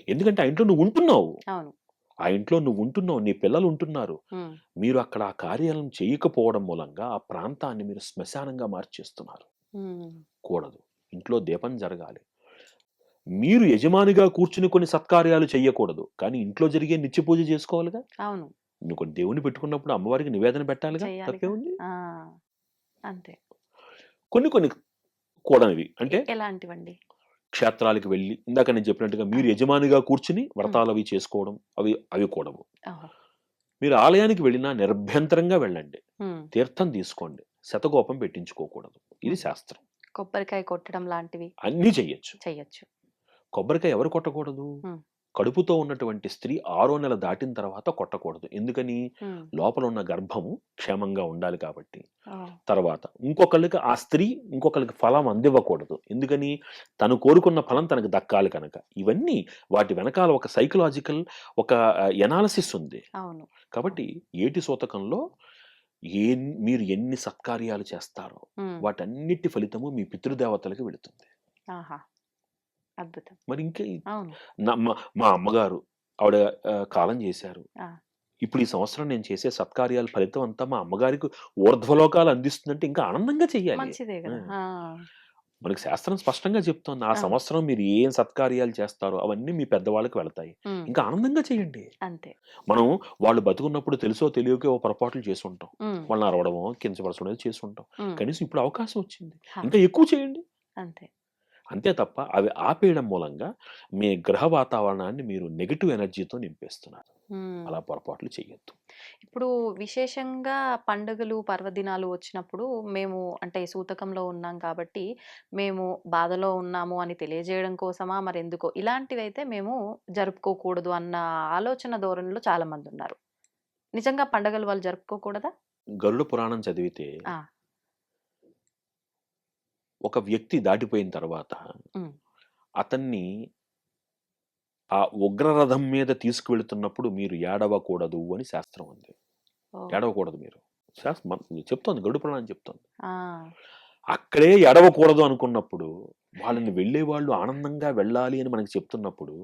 ఎందుకంటే ఆ ఇంట్లో నువ్వు ఉంటున్నావు. అవును. ఆ ఇంట్లో నువ్వు ఉంటున్నావు. నీ పిల్లలు ఉంటున్నారు. హ్మ్. మీరు అక్కడ ఆ కార్యాలను చేయకపోవడం మూలంగా ఆ ప్రాంతాన్ని మీరు శ్మశానంగా మార్చేస్తున్నారు. హ్మ్. కూడదు. ఇంట్లో దీపం జరగాలి. మీరు యజమానిగా కూర్చుని కొన్ని సత్కార్యాలు చెయ్యకూడదు. కానీ ఇంట్లో జరిగే నిత్య పూజ చేసుకోవాలిగా. అవును. నువ్వు దేవుడిని పెట్టుకున్నప్పుడు అమ్మవారికి నివేదన పెట్టాలిగా. చెయ్యాలిగా. తప్పేముంది? ఆ! అంతే. కొన్ని కొన్ని కూడనివి. అంటే ఎలాంటివండి? క్షేత్రాలకు వెళ్లి ఇందాక నేను చెప్పినట్టుగా ఆ! మీరు యజమానిగా కూర్చుని హ్మ్. వ్రతాలవి చేసుకోవడం అవి అవి కూడవు. ఓహో! మీరు ఆలయానికి వెళ్ళినా నిర్భ్యంతరంగా వెళ్ళండి. హ్మ్. తీర్థం తీసుకోండి. శతకోపం పెట్టించుకోకూడదు. ఇది హుహు. శాస్త్రం. కొబ్బరికాయ కొట్టడం లాంటివి అన్నీ చెయ్యొచ్చు. చెయ్యొచ్చు. కొబ్బరికాయ ఎవరు కొట్టకూడదు? హ్మ్. కడుపుతో ఉన్నటువంటి స్త్రీ 6వ నెల దాటిన తర్వాత కొట్టకూడదు. ఎందుకని? హ్మ్. లోపల ఉన్న గర్భము క్షేమంగా ఉండాలి కాబట్టి. ఓహ్! తర్వాత ఇంకొకళ్ళకి ఆ స్త్రీ ఇంకొకళ్ళకి ఫలం అందివ్వకూడదు. ఎందుకని? తను కోరుకున్న ఫలం తనకు దక్కాలి కనుక. ఇవన్నీ వాటి వెనకాల ఒక సైకలాజికల్ ఒక ఎనాలిసిస్ ఉంది. అవును. కాబట్టి ఏటి సూతకంలో మీరు ఎన్ని సత్కార్యాలు చేస్తారో హ్మ్. వాటన్నిటి ఫలితము మీ పితృదేవతలకి వెళుతుంది. ఆహా! అద్భుతం. మరి ఇంకే అవును. మా అమ్మగారు ఆవిడ కాలం చేశారు. ఆ! ఇప్పుడు ఈ సంవత్సరం నేను చేసే సత్కార్యాల ఫలితం అంతా మా అమ్మగారికి ఊర్ధ్వలోకాలు అందిస్తుందంటే ఇంకా ఆనందంగా చెయ్యాలి. మంచిదే ఆ! గదా! ఆ! మనకి శాస్త్రం స్పష్టంగా చెప్తోంది. ఆ అవును. సంవత్సరం మీరు ఏం సత్కార్యాలు చేస్తారో అవన్నీ మీ పెద్దవాళ్ళకి వెళతాయి. హ్మ్. ఇంకా ఆనందంగా చేయండి. అంతే. మనం వాళ్ళు బతుకున్నప్పుడు తెలుసో తెలియకో ఓ పొరపాట్లు చేసుంటాం. హ్మ్. వాళ్ళని అరవడమో, కించపరచడమో చేసుంటాం. హ్మ్. కనీసం ఇప్పుడు అవకాశం వచ్చింది. ఆ! ఇంకా ఎక్కువ చేయండి. అంతే. అంతే తప్ప అవి ఆపేయడం మూలంగా మీ గ్రహ వాతావరణాన్ని మీరు నెగెటివ్ ఎనర్జీతో నింపేస్తున్నారు. హ్మ్. అలా పొరపాట్లు చేయొద్దు. ఇప్పుడు విశేషంగా పండుగలు, పర్వదినాలు వచ్చినప్పుడు మేము అంటే సూతకంలో ఉన్నాం కాబట్టి, మేము బాధలో ఉన్నాము అని తెలియజేయడం కోసమా మరెందుకో ఇలాంటివైతే మేము జరుపుకోకూడదు అన్న ఆలోచన ధోరణిలో చాలామందున్నారు. నిజంగా పండగలు వాళ్ళు జరుపుకోకూడదా? గరుడ పురాణం చదివితే ఆ! ఒక వ్యక్తి దాటిపోయిన తర్వాత ఉమ్, అతన్ని ఆ ఉగ్రరథం మీద తీసుకువెళుతున్నప్పుడు మీరు ఏడవకూడదు అని శాస్త్రం ఉంది. ఓ, ఏడవకూడదు మీరు. చెప్తోంది గరుడ పురాణం చెప్తోంది. ఆ, అక్కడే ఏడవకూడదు అనుకున్నప్పుడు వాళ్ళని వెళ్ళే వాళ్ళు ఆనందంగా వెళ్ళాలి అని మనకి చెప్తున్నప్పుడు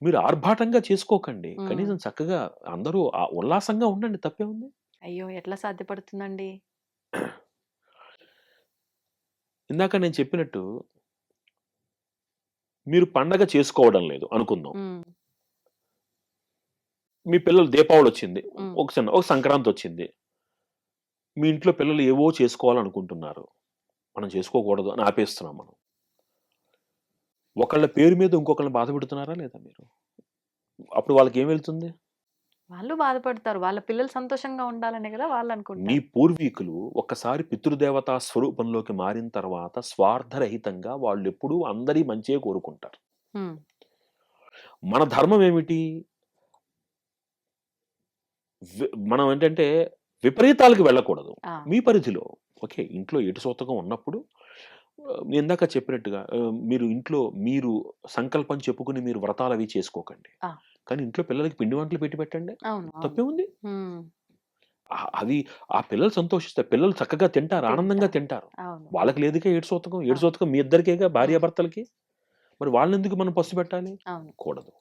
మీరు ఆర్భాటంగా చేసుకోకండి. ఉమ్, కనీసం చక్కగా అందరూ ఉల్లాసంగా ఉండండి. తప్పే ఉంది. అయ్యో ఎట్లా సాధ్యపడుతుందండి? ఇందాక నేను చెప్పినట్టు మీరు పండగ చేసుకోవడం లేదు అనుకుందాం. ఉమ్, మీ పిల్లలు దీపావళి వచ్చింది, ఉమ్, ఒక సంక్రాంతి వచ్చింది, మీ ఇంట్లో పిల్లలు ఏవో చేసుకోవాలనుకుంటున్నారు, మనం చేసుకోకూడదు అని ఆపేస్తున్నాం మనం. ఒకళ్ళ పేరు మీద ఇంకొకళ్ళని బాధ పెడుతున్నారా లేదా మీరు? అప్పుడు వాళ్ళకి ఏం వెళ్తుంది? వాళ్ళు బాధపడతారు. వాళ్ళ పిల్లలు సంతోషంగా ఉండాలనే కదా వాళ్ళు మీ అనుకుంటారు. పూర్వీకులు ఒక్కసారి పితృదేవతా స్వరూపంలోకి మారిన తర్వాత స్వార్థరహితంగా వాళ్ళు ఎప్పుడూ అందరి మంచే కోరుకుంటారు. ఉమ్, మన ధర్మం ఏమిటి? మనం ఏంటంటే విపరీతాలకు వెళ్ళకూడదు. ఆ, మీ పరిధిలో ఓకే, ఇంట్లో ఎటు సూతకం ఉన్నప్పుడు నేను ఇందాక చెప్పినట్టుగా మీరు ఇంట్లో మీరు సంకల్పం చెప్పుకుని మీరు వ్రతాలు అవి చేసుకోకండి. ఆ, కానీ ఇంట్లో పిల్లలకి పిండి వంటలు పెట్టి పెట్టండి. అవును అవును. తప్పే ఉంది. ఉమ్, అవి ఆ పిల్లలు సంతోషిస్తారు. పిల్లలు చక్కగా తింటారు, ఆనందంగా తింటారు. తింటారు. అవును వాళ్ళకి లేదుగా ఏడు సూతకం. ఏడు అవును. సూతకం మీ ఇద్దరికేగా, ఉమ్, భార్యాభర్తలకి. మరి వాళ్ళెందుకు మనం పస్తు పెట్టాలి? అవును. కూడదు.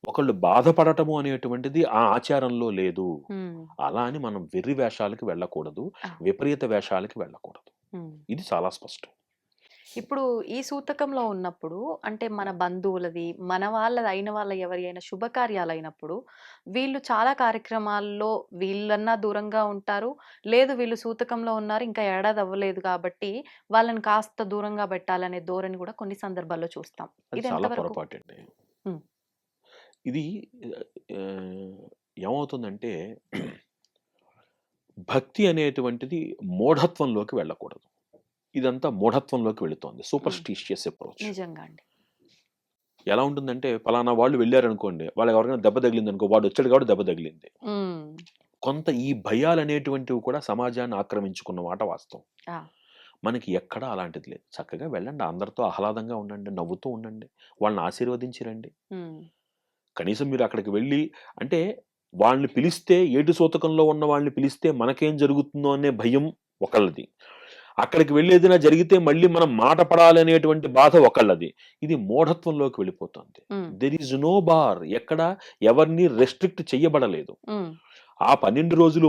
ఒకళ్ళు బాధపడటము అనేటువంటిది ఆ ఆచారంలో లేదు. ఉమ్, అలా అని మనం వెర్రి వేషాలకి వెళ్ళకూడదు, ఆ, విపరీత వేషాలకి వెళ్ళకూడదు. ఉమ్. ఇది చాలా స్పష్టం. ఇప్పుడు ఈ సూతకంలో ఉన్నప్పుడు అంటే మన బంధువులది, మన వాళ్ళది అయిన వాళ్ళ ఎవరి అయినా శుభకార్యాలైనప్పుడు వీళ్ళు చాలా కార్యక్రమాల్లో వీళ్ళన్నా దూరంగా ఉంటారు. లేదు వీళ్ళు సూతకంలో ఉన్నారు ఇంకా ఏడాది అవ్వలేదు కాబట్టి వాళ్ళని కాస్త దూరంగా పెట్టాలనే ధోరణి కూడా కొన్ని సందర్భాల్లో చూస్తాం. అది ఇది చాలా ఎంతవరకు? పొరపాటండి. ఉమ్, ఇది ఆహ్, ఏమవుతుందంటే భక్తి అనేటువంటిది మూఢత్వంలోకి వెళ్ళకూడదు. ఇదంతా మూఢత్వంలోకి వెళుతోంది. ఉమ్, సూపర్‌స్టిషియస్ అప్రోచ్. నిజంగా అండి. ఎలా ఉంటుందంటే పలానా వాళ్ళు వెళ్లారనుకోండి, వాళ్ళకి ఎవరికైనా దెబ్బ తగిలిందనుకో, వాడు వచ్చాడు కాబట్టి దెబ్బ తగిలింది. ఉమ్, కొంత ఈ భయాలనేటువంటివి కూడా సమాజాన్ని ఆక్రమించుకున్న మాట వాస్తవం. ఆ, మనకి ఎక్కడా అలాంటిది లేదు. చక్కగా వెళ్ళండి. అందరితో ఆహ్లాదంగా ఉండండి. నవ్వుతూ ఉండండి. వాళ్ళని ఆశీర్వదించి రండి. ఉమ్, కనీసం మీరు అక్కడికి వెళ్ళి అంటే వాళ్ళని పిలిస్తే ఏటు సూతకంలో ఉన్న వాళ్ళని పిలిస్తే మనకేం జరుగుతుందో అనే భయం ఒకళ్ళది. అక్కడికి వెళ్ళి ఏదైనా జరిగితే మళ్ళీ మనం మాట పడాలి అనేటువంటి బాధ ఒకళ్ళది. ఇది మూఢత్వంలోకి వెళ్ళిపోతుంది. ఉమ్, దెర్ ఈజ్ నో బార్. ఎక్కడ ఎవరిని రెస్ట్రిక్ట్ చెయ్యబడలేదు. ఉమ్, ఆ 12 రోజులు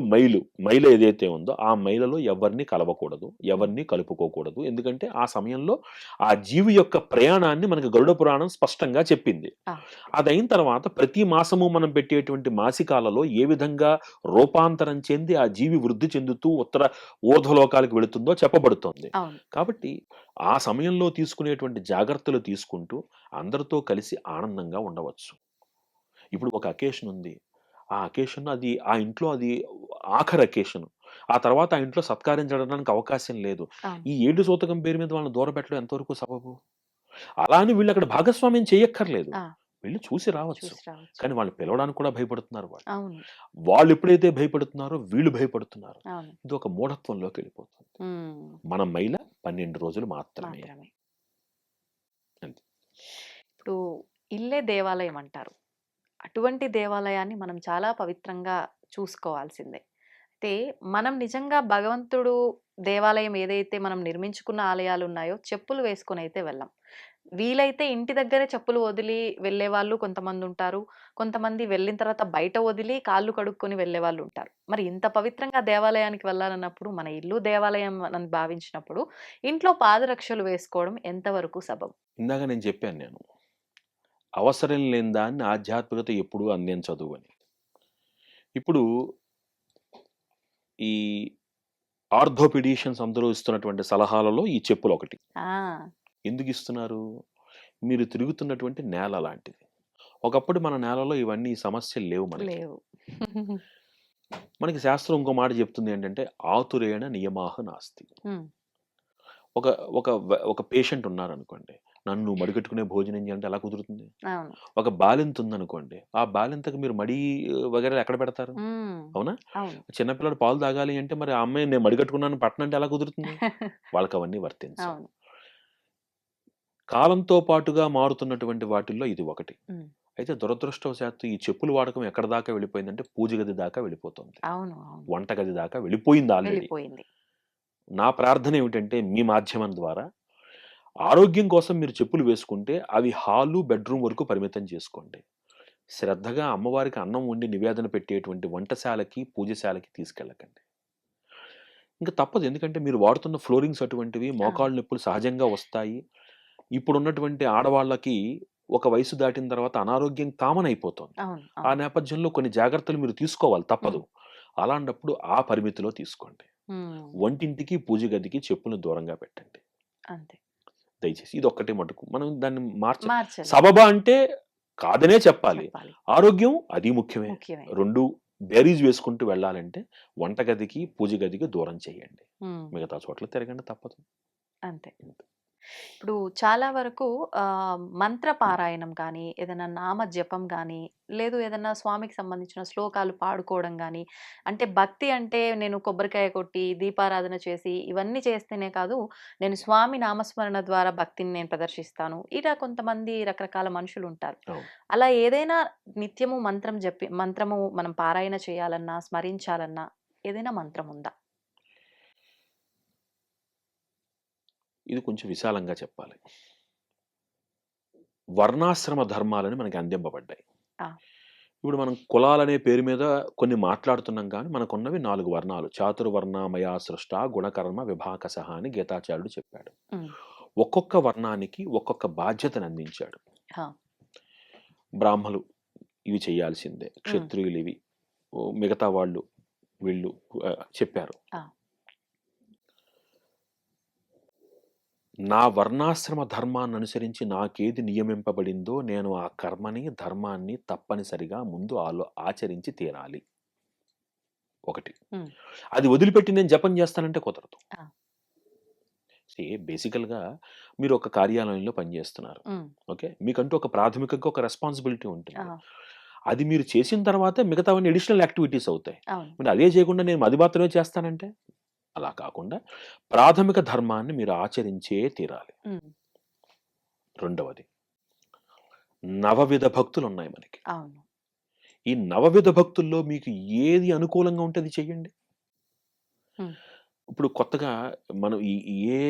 మైల ఏదైతే ఉందో ఆ మైలలో ఎవరిని కలవకూడదు, ఎవరిని కలుపుకోకూడదు. ఎందుకంటే ఆ సమయంలో ఆ జీవి యొక్క ప్రయాణాన్ని మనకి గరుడ పురాణం స్పష్టంగా చెప్పింది. ఆ, అదైన తర్వాత ప్రతి మాసము మనం పెట్టేటువంటి మాసికాలలో ఏ విధంగా రూపాంతరం చెంది ఆ జీవి వృద్ధి చెందుతూ ఊర్ధ్వలోకాలకు వెళుతుందో చెప్పబడుతోంది. అవును. కాబట్టి ఆ సమయంలో తీసుకునేటువంటి జాగ్రత్తలు తీసుకుంటూ అందరితో కలిసి ఆనందంగా ఉండవచ్చు. ఇప్పుడు ఒక అకేషన్ ఉంది. ఆ అకేషన్ అది ఆ ఇంట్లో అది ఆఖరి అకేషన్. ఆ తర్వాత ఆ ఇంట్లో సత్కార్యం జరగడానికి అవకాశం లేదు. అవును. ఈ ఏడు సూతకం పేరు మీద వాళ్ళని దూరపెట్టడం ఎంతవరకు సబబు? అలా అని వీళ్ళు అక్కడ భాగస్వామ్యం చేయక్కర్లేదు. ఆ, వెళ్లి చూసి రావచ్చు. చూసి రావచ్చు. కానీ వాళ్ళని పిలవడానికి కూడా భయపడుతున్నారు వాళ్ళు. అవును వాళ్ళు ఎప్పుడైతే భయపడుతున్నారో వీళ్ళు భయపడుతున్నారు. అవును. ఇది ఒక మూఢత్వంలోకి వెళ్ళిపోతుంది. ఉమ్, మన మైల 12 రోజులు మాత్రమే. మాత్రమే. అంతే. ఇప్పుడు ఇల్లే దేవాలయం అంటారు. అటువంటి దేవాలయాన్ని మనం చాలా పవిత్రంగా చూసుకోవాల్సిందే. అయితే మనం నిజంగా భగవంతుడు దేవాలయం ఏదైతే మనం నిర్మించుకున్న ఆలయాలు ఉన్నాయో చెప్పులు వేసుకొని అయితే వెళ్ళం. వీలైతే ఇంటి దగ్గరే చెప్పులు వదిలి వెళ్ళే వాళ్ళు కొంతమంది ఉంటారు. కొంతమంది వెళ్ళిన తర్వాత బయట వదిలి కాళ్ళు కడుక్కొని వెళ్ళే వాళ్ళు ఉంటారు. మరి ఇంత పవిత్రంగా దేవాలయానికి వెళ్ళాలన్నప్పుడు మన ఇల్లు దేవాలయం అని భావించినప్పుడు ఇంట్లో పాదరక్షలు వేసుకోవడం ఎంతవరకు సబబు? ఇందాక నేను చెప్పాను నేను. అవసరం లేని దాన్ని ఆధ్యాత్మికత ఎప్పుడూ అందించదు అని. ఇప్పుడు ఈ ఆర్థోపెడిషియన్స్ అందరూ ఇస్తున్నటువంటి సలహాలలో ఈ చెప్పులు ఒకటి. ఆ, ఎందుకు ఇస్తున్నారు? మీరు తిరుగుతున్నటువంటి నేల లాంటిది. ఒకప్పుడు మన నేలలో ఇవన్నీ సమస్యలు లేవు మనకి. లేవు. మనకి శాస్త్రం ఇంకో మాట చెప్తుంది ఏంటంటే ఆతురేణ నియమాహ నాస్తి. ఉమ్, ఒక ఒక ఒక పేషెంట్ ఉన్నారనుకోండి, నన్ను మడికట్టుకునే భోజనం చేయాలంటే ఎలా కుదురుతుంది? అవును. ఒక బాలింత ఉందనుకోండి, ఆ బాలింతకు మీరు మడి వగైరా ఎక్కడ పెడతారు? ఉమ్, అవునా? అవును. చిన్నపిల్లడు పాలు తాగాలి అంటే మరి ఆ అమ్మాయి నేను మడికట్టుకున్నాను పట్టనంటే ఎలా కుదురుతుంది? వాళ్ళకి అవన్నీ వర్తించవు. అవును. కాలంతో పాటుగా మారుతున్నటువంటి వాటిల్లో ఇది ఒకటి. ఉమ్, అయితే దురదృష్టవశాత్తు ఈ చెప్పుల వాడకం ఎక్కడ దాకా వెళ్ళిపోయిందంటే పూజ గది దాకా వెళ్ళిపోతుంది. అవును అవును వంటగది దాకా వెళ్ళిపోయింది ఆల్రెడీ. వెళ్ళిపోయింది. నా ప్రార్థన ఏమిటంటే మీ మాధ్యమం ద్వారా ఆరోగ్యం కోసం మీరు చెప్పులు వేసుకుంటే అవి హాలు, బెడ్రూమ్ వరకు పరిమితం చేసుకోండి. శ్రద్ధగా అమ్మవారికి అన్నం వండి నివేదన పెట్టేటువంటి వంటశాలకి, పూజశాలకి తీసుకెళ్ళకండి. ఇంకా తప్పదు. ఎందుకంటే మీరు వాడుతున్న ఫ్లోరింగ్స్ అటువంటివి, ఆ, మోకాళ్ళ నొప్పులు సహజంగా వస్తాయి. ఇప్పుడున్నటువంటి ఆడవాళ్ళకి ఒక వయసు దాటిన తర్వాత అనారోగ్యం కామన్ అయిపోతుంది. అవును ఆ అవును. నేపథ్యంలో కొన్ని జాగ్రత్తలు మీరు తీసుకోవాలి, తప్పదు. ఉమ్, అలాంటప్పుడు ఆ పరిమితిలో తీసుకోండి. ఉమ్, వంటింటికి, పూజ గదికి చెప్పులను దూరంగా పెట్టండి అంతే. దయచేసి. ఇదొక్కటే మటుకు మనం దాన్ని మార్చాలి. సబబా అంటే కాదనే చెప్పాలి. చెప్పాలి. ఆరోగ్యం అది ముఖ్యమే. ముఖ్యమే. 2 బేరీజ్ వేసుకుంటూ వెళ్ళాలంటే వంటగదికి, పూజ గదికి దూరం చేయండి. ఉమ్, మిగతా చోట్ల తిరగండి, తప్పదు. అంతే. ఇప్పుడు చాలా వరకు మంత్ర పారాయణం కానీ, ఏదైనా నామ జపం కానీ, లేదు ఏదైనా స్వామికి సంబంధించిన శ్లోకాలు పాడుకోవడం కానీ, అంటే భక్తి అంటే నేను కొబ్బరికాయ కొట్టి, దీపారాధన చేసి, ఇవన్నీ చేస్తేనే కాదు, నేను స్వామి నామస్మరణ ద్వారా భక్తిని నేను ప్రదర్శిస్తాను. ఇలా కొంతమంది రకరకాల మనుషులు ఉంటారు. అవును. అలా ఏదైనా నిత్యము మంత్రము మనం పారాయణ చేయాలన్నా, స్మరించాలన్నా ఏదైనా మంత్రం ఉందా? ఇది కొంచెం విశాలంగా చెప్పాలి. వర్ణాశ్రమ ధర్మాలని మనకి అందింపబడ్డాయి. ఆ, ఇప్పుడు మనం కులాలనే పేరు మీద కొన్ని మాట్లాడుతున్నాం కానీ మనకున్నవి 4 వర్ణాలు. చాతుర్వర్ణమయా సృష్ట గుణకర్మ విభాకసహ అని గీతాచార్యుడు చెప్పాడు. ఉమ్, ఒక్కొక్క వర్ణానికి ఒక్కొక్క బాధ్యతను అందించాడు. హా, బ్రాహ్మలు ఇవి చేయాల్సిందే, ఉమ్, క్షత్రియులు ఇవి, మిగతా వాళ్ళు వీళ్ళు చెప్పారు. ఆ, నా వర్ణాశ్రమ ధర్మాన్ని అనుసరించి నాకేది నియమింపబడిందో నేను ఆ కర్మని, ధర్మాన్ని తప్పనిసరిగా ముందు ఆచరించి తీరాలి. ఒకటి. ఉమ్, అది వదిలిపెట్టి నేను జపం చేస్తానంటే కుదరదు. ఆ, బేసికల్గా మీరు ఒక కార్యాలయంలో పనిచేస్తున్నారు. ఉమ్, ఓకే, మీకంటూ ఒక ప్రాథమికంగా ఒక రెస్పాన్సిబిలిటీ ఆ, ఉంటుంది. అది మీరు చేసిన తర్వాత మిగతావన్నీ అడిషనల్ యాక్టివిటీస్ అవుతాయి. అవును. మీరు అదే చేయకుండా నేను అది మాత్రమే చేస్తానంటే అలా కాకుండా ప్రాథమిక ధర్మాన్ని మీరు ఆచరించే తీరాలి. ఉమ్, రెండవది, నవవిధ భక్తులు ఉన్నాయి మనకి. అవును. ఈ నవవిధ భక్తుల్లో మీకు ఏది అనుకూలంగా ఉంటే అది చెయ్యండి. ఉమ్, ఇప్పుడు కొత్తగా మనం ఏ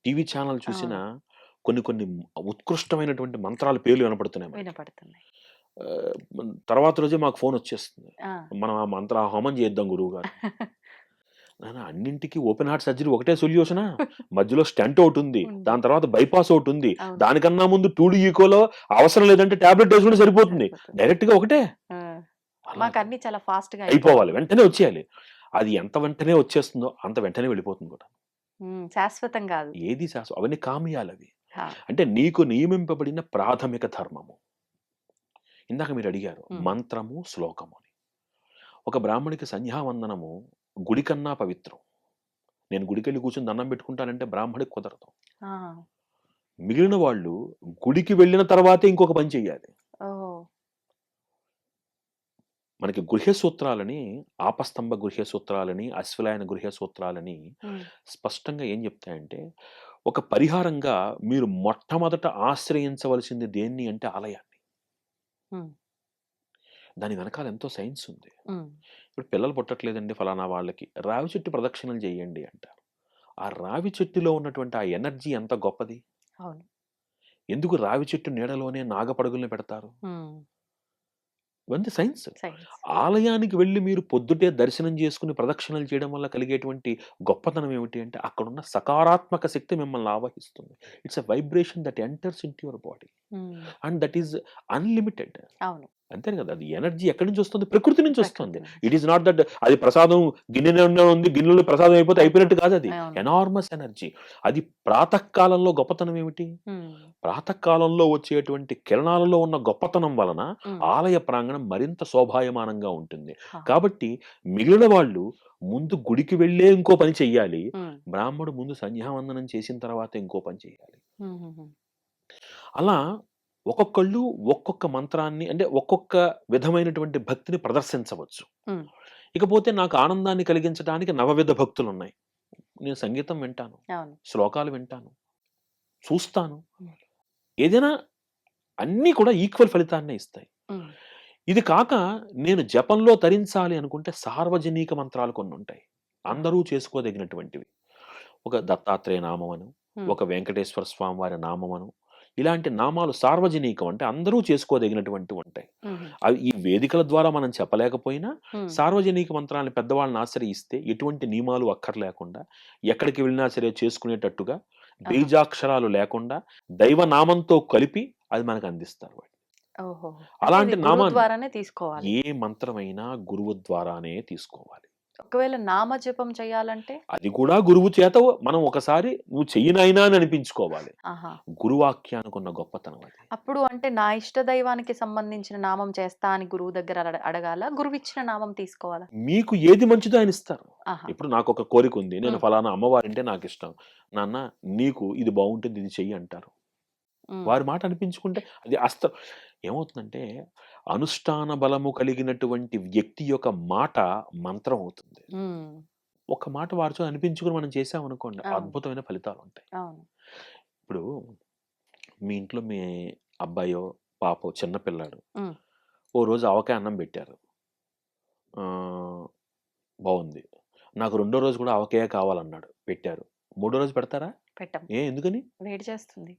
టీవీ ఛానల్ చూసినా అవును. కొన్ని ఉత్కృష్టమైనటువంటి మంత్రాల పేర్లు వినపడుతున్నాయి మనకి. వినపడుతున్నాయి. తర్వాత రోజే మాకు ఫోన్ వచ్చేస్తుంది, ఆ. మనం ఆ మంత్ర హోమం చేద్దాం గురువు గారు. అన్నింటికి ఓపెన్ హార్ట్ సర్జరీ ఒకటే సొల్యూషనా? మధ్యలో స్టెంట్ ఒకటి ఉంది, ఉంది. దాని తర్వాత బైపాస్ ఒకటి ఉంది, అవును. దానికన్నా ముందు 2D ఈకోలో అవసరం లేదంటే టాబ్లెట్ వేసుకుంటే సరిపోతుంది. సరిపోతుంది. డైరెక్ట్ గా ఒకటే. ఆ, అలా మాకు అన్ని చాలా ఫాస్ట్ గా అయిపోవాలి, వెంటనే వచ్చేయాలి. అది ఎంత వెంటనే వచ్చేస్తుందో అంత వెంటనే వెళ్ళిపోతుంది కూడా. శాశ్వతం కాదు. ఏది శాశ్వతం? అవన్నీ కామ్యాలు అవి. ఆ, అంటే నీకు నియమింపబడిన ప్రాథమిక ధర్మము. ఇందాక మీరు అడిగారు ఉమ్, మంత్రము, శ్లోకము అని. ఒక బ్రాహ్మడికి సంధ్యావందనము గుడి కన్నా పవిత్రం. నేను గుడికెళ్ళి కూర్చొని దండం పెట్టుకుంటానంటే బ్రాహ్మడికి కుదరదు. ఆ, మిగిలిన వాళ్ళు గుడికి వెళ్ళిన తర్వాతే ఇంకొక పని చెయ్యాలి. ఓహో, మనకి గృహ్య సూత్రాలని, ఆపస్తంభ గృహ్య సూత్రాలని, అశ్వలాయన గృహ్య సూత్రాలని ఉమ్, స్పష్టంగా ఏం చెప్తాయంటే, ఒక పరిహారంగా మీరు మొట్టమొదట ఆశ్రయించవలసింది దేన్ని అంటే ఆలయాన్ని. ఉమ్, దాని వెనకాల ఎంతో సైన్స్ ఉంది. ఉమ్, ఇప్పుడు పిల్లలు పుట్టట్లేదండి ఫలానా వాళ్ళకి, రావి చెట్టు ప్రదక్షిణలు చేయండి అంటారు. ఆ రావి చెట్టులో ఉన్నటువంటి ఆ ఎనర్జీ ఎంత గొప్పది. అవును. ఎందుకు రావి చెట్టు నీడలోనే నాగపడుగుల్ని పెడతారు? ఉమ్, ఇవన్నీ సైన్స్. సైన్స్. ఆలయానికి వెళ్ళి మీరు పొద్దుటే దర్శనం చేసుకుని ప్రదక్షిణలు చేయడం వల్ల కలిగేటువంటి గొప్పతనం ఏమిటి అంటే అక్కడున్న సకారాత్మక శక్తి మిమ్మల్ని ఆవహిస్తుంది. It's a vibration that enters in to your body um, and that is unlimited. అవును. అంతే కదా, అది ఎనర్జీ ఎక్కడి నుంచి వస్తుంది? ప్రకృతి నుంచి వస్తుంది. ప్రకృతి నుంచి. ఇట్ ఈస్ నాట్ దట్ అది ప్రసాదం గిన్నెలో ఉంది, గిన్నెలో ప్రసాదం అయిపోతే అయిపోయినట్టు కాదు. అది అవును. Enormous energy. అది ప్రాతకాలంలో గొప్పతనం ఏమిటి? ఉమ్, ప్రాతకాలంలో వచ్చేటువంటి కిరణాలలో ఉన్న గొప్పతనం వలన ఉమ్, ఆలయ ప్రాంగణం మరింత శోభాయమానంగా ఉంటుంది. ఆ, కాబట్టి మిగిలిన వాళ్ళు ముందు గుడికి వెళ్ళే ఇంకో పని చెయ్యాలి, ఉమ్, బ్రాహ్మడు ముందు సంధ్యావందనం చేసిన తర్వాత ఇంకో పని చేయాలి. ఉమ్, ఉమ్, అలా ఒక్కొక్కళ్ళు ఒక్కొక్క మంత్రాన్ని, అంటే ఒక్కొక్క విధమైనటువంటి భక్తిని ప్రదర్శించవచ్చు. ఉమ్, ఇకపోతే నాకు ఆనందాన్ని కలిగించడానికి నవవిధ భక్తులు ఉన్నాయి. నేను సంగీతం వింటాను, అవును. శ్లోకాలు వింటాను, చూస్తాను. హ్మ్. ఏదైనా అన్నీ కూడా ఈక్వల్ ఫలితాన్నే ఇస్తాయి. హ్మ్. ఇది కాక నేను జపంలో తరించాలి అనుకుంటే సార్వజనీక మంత్రాలు కొన్నుంటాయి. ఆ! అందరూ చేసుకోదగినటువంటివి. ఒక దత్తాత్రేయ నామమను, హ్మ్. ఒక వెంకటేశ్వర స్వామి వారి నామమను, ఇలాంటి నామాలు సార్వజనీకం అంటే అందరూ చేసుకోదగినటువంటివుంటాయి. హుహు. అవి ఈ వేదికల ద్వారా మనం చెప్పలేకపోయినా హ్మ్. సార్వజనిక మంత్రాలను పెద్దవాళ్ళని ఆశ్రయిస్తే ఎటువంటి నియమాలు అక్కర్లేకుండా ఎక్కడికి వెళ్ళినా సరే చేసుకునేటట్టుగా ఆహా! బీజాక్షరాలు లేకుండా దైవనామంతో కలిపి అది మనకు అందిస్తారు వాళ్ళు. ఓహో! అంటే ఇది అలాంటి గురువు నామాన్ని ద్వారానే తీసుకోవాలి. ఏ మంత్రమైనా గురువు ద్వారానే తీసుకోవాలి. ఒకవేళ నామజపం చేయాలంటే? అది కూడా గురువు చేత మనం ఒకసారి నువ్వు చెయ్యి నాయనా అని అనిపించుకోవాలి. ఆహా! గురువాక్యానికున్న గొప్పతనం అది. అప్పుడు అంటే నా ఇష్ట దైవానికి సంబంధించిన నామం చేస్తా అని గురువు దగ్గర అడగాలా? గురువిచ్చిన నామం తీసుకోవాలా? మీకు ఏది మంచిదో ఆయన ఇస్తారు. ఆహా! ఇప్పుడు నాకొక కోరికుంది. నేను హ్మ్. ఫలానా అమ్మవారంటే నాకిష్టం. నాన్న నీకు ఇది బావుంటుంది ఇది చెయ్యి అంటారు. హ్మ్. వారి మాట అనిపించుకుంటే అది ఏమవుతుందంటే అనుష్ఠాన బలము కలిగినటువంటి వ్యక్తి యొక్క మాట మంత్రం అవుతుంది. హ్మ్. ఒక్క మాట వారితో అనిపించుకొని మనం చేశామనుకోండి అవును. అద్భుతమైన ఫలితాలుంటాయి. అవును. ఇప్పుడు మీ ఇంట్లో మీ అబ్బాయో, పాపో చిన్న పిల్లాడు. హ్మ్. ఓ రోజు ఆవకాయ అన్నం పెట్టారు. ఆహ్, బావుంది. నాకు రెండో రోజు కూడా ఆవకాయే కావాలన్నాడు. పెట్టారు. మూడో రోజు పెడతారా? పెట్టం. ఎందుకని? వేడి చేస్తుంది.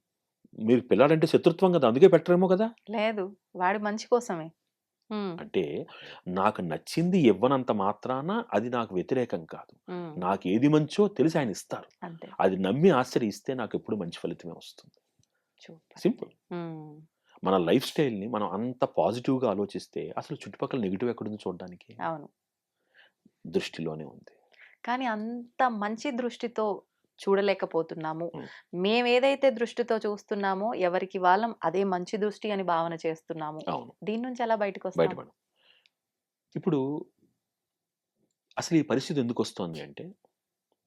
మీరు పిల్లాడంటే శత్రుత్వం కదా! అందుకే పెట్టరేమో కదా! లేదు. వాడి మంచి కోసమే. హ్మ్. అంటే నాకు నచ్చింది ఇవ్వనంత మాత్రాన అది నాకు వ్యతిరేకం కాదు. హ్మ్. నాకేది మంచో తెలిసి ఆయన ఇస్తారు. అంతే. అది నమ్మి ఆశ్రయిస్తే నాకెప్పుడు మంచి ఫలితమే వస్తుంది. సూపర్. సింపుల్. హ్మ్. మన లైఫ్ స్టైల్‌ని మనం అంత పాజిటివ్‌గా ఆలోచిస్తే అసలు చుట్టుపక్కల నెగెటివ్ ఎక్కడుంది చూడడానికి? అవును. దృష్టిలోనే ఉంది. కానీ అంత మంచి దృష్టితో చూడలేకపోతున్నాము. హ్మ్. మేమేదైతే దృష్టితో చూస్తున్నామో ఎవరికి వాళ్ళం అదే మంచి దృష్టి అని భావన చేస్తున్నాము. అవును. దీని నుంచి ఎలా బయటకొస్తాం? బయటపడం. ఇప్పుడు అసలు ఈ పరిస్థితి ఎందుకొస్తోంది అంటే,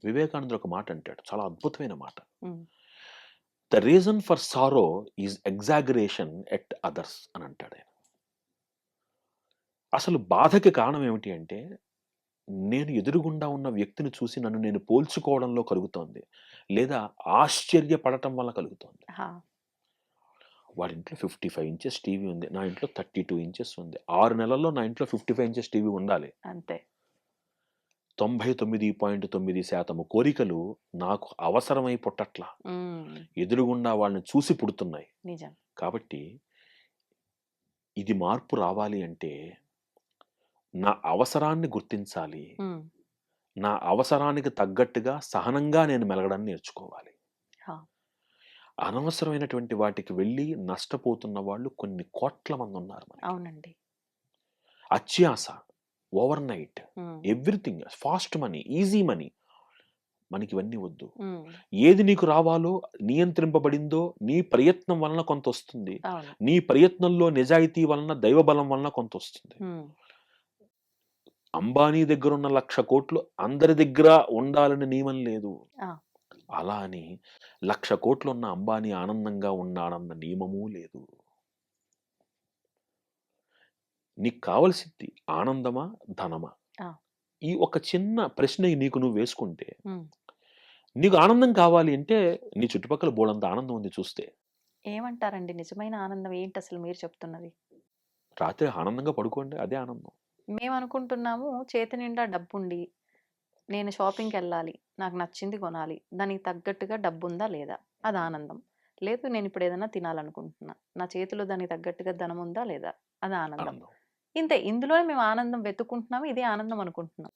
వివేకానందుడు ఒక మాట అంటాడు. చాలా అద్భుతమైన మాట. హ్మ్. The reason for sorrow is exaggeration at others అని అంటాడాయన. అసలు బాధకి కారణం ఏమిటి అంటే, నేను ఎదురుగుండా ఉన్న వ్యక్తిని చూసి నన్ను నేను పోల్చుకోవడంలో కలుగుతోంది. లేదా ఆశ్చర్యపడటం వల్ల కలుగుతోంది. ఆ! వాడి ఇంట్లో 55 ఇంచెస్ టీవీ ఉంది. నా ఇంట్లో 32 ఇంచెస్ ఉంది. 6 నెలల్లో నా ఇంట్లో 55 ఇంచెస్ టీవీ ఉండాలి. అంతే. 99.9% కోరికలు నాకు అవసరమై పుట్టట్లా. హ్మ్. ఎదురుగుండా వాళ్ళని చూసి పుడుతున్నాయి. నిజం. కాబట్టి ఇది మార్పు రావాలి అంటే నా అవసరాన్ని గుర్తించాలి. హ్మ్. నా అవసరానికి తగ్గట్టుగా సహనంగా నేను మెలగడాన్ని నేర్చుకోవాలి. ఆ! అనవసరమైనటువంటి వాటికి వెళ్ళి నష్టపోతున్న వాళ్ళు కొన్ని కోట్ల మందున్నారు మనకి. అవునండి. అత్యాస, overnight, hmm. Everything fast money, easy money మనకివన్నీ వద్దు. హ్మ్. ఏది నీకు రావాలో నియంత్రింపబడిందో నీ ప్రయత్నం వలన కొంతొస్తుంది. అవును. నీ ప్రయత్నంలో నిజాయితీ వలన, దైవబలం వలన కొంతొస్తుంది. హ్మ్. అంబానీ దగ్గరున్న 1,00,00,000,000 అందరి దగ్గర ఉండాలని నియమం లేదు. ఆ! అలా అని 1,00,00,000,000 ఉన్న అంబానీ ఆనందంగా ఉన్నాడన్న నియమమూ లేదు. నీకు కావాల్సింది ఆనందమా? ధనమా? ఆ! ఈ ఒక చిన్న ప్రశ్న నీకు నువ్వు వేసుకుంటే, హ్మ్. నీకు ఆనందం కావాలి అంటే నీ చుట్టుపక్కల బోలెడంత ఆనందం ఉంది చూస్తే. ఏమంటారండి నిజమైన ఆనందం ఏంటసలు మీరు చెప్తున్నది? రాత్రి ఆనందంగా పడుకోండి అదే ఆనందం. మేమనుకుంటున్నాము చేతి నిండా డబ్బుండి, నేను షాపింగ్‌కెళ్ళాలి. నాకు నచ్చింది కొనాలి. దానికి తగ్గట్టుగా డబ్బుందా లేదా? అది ఆనందం. లేదు నేనిప్పుడు ఏదైనా తినాలనుకుంటున్నా. నా చేతిలో దానికి తగ్గట్టుగా ధనముందా లేదా? అది ఆనందం. ఆనందం. ఇంతే ఇందులోనే మేము ఆనందం వెతుక్కుంటున్నాము. ఇదే ఆనందం అనుకుంటున్నాం.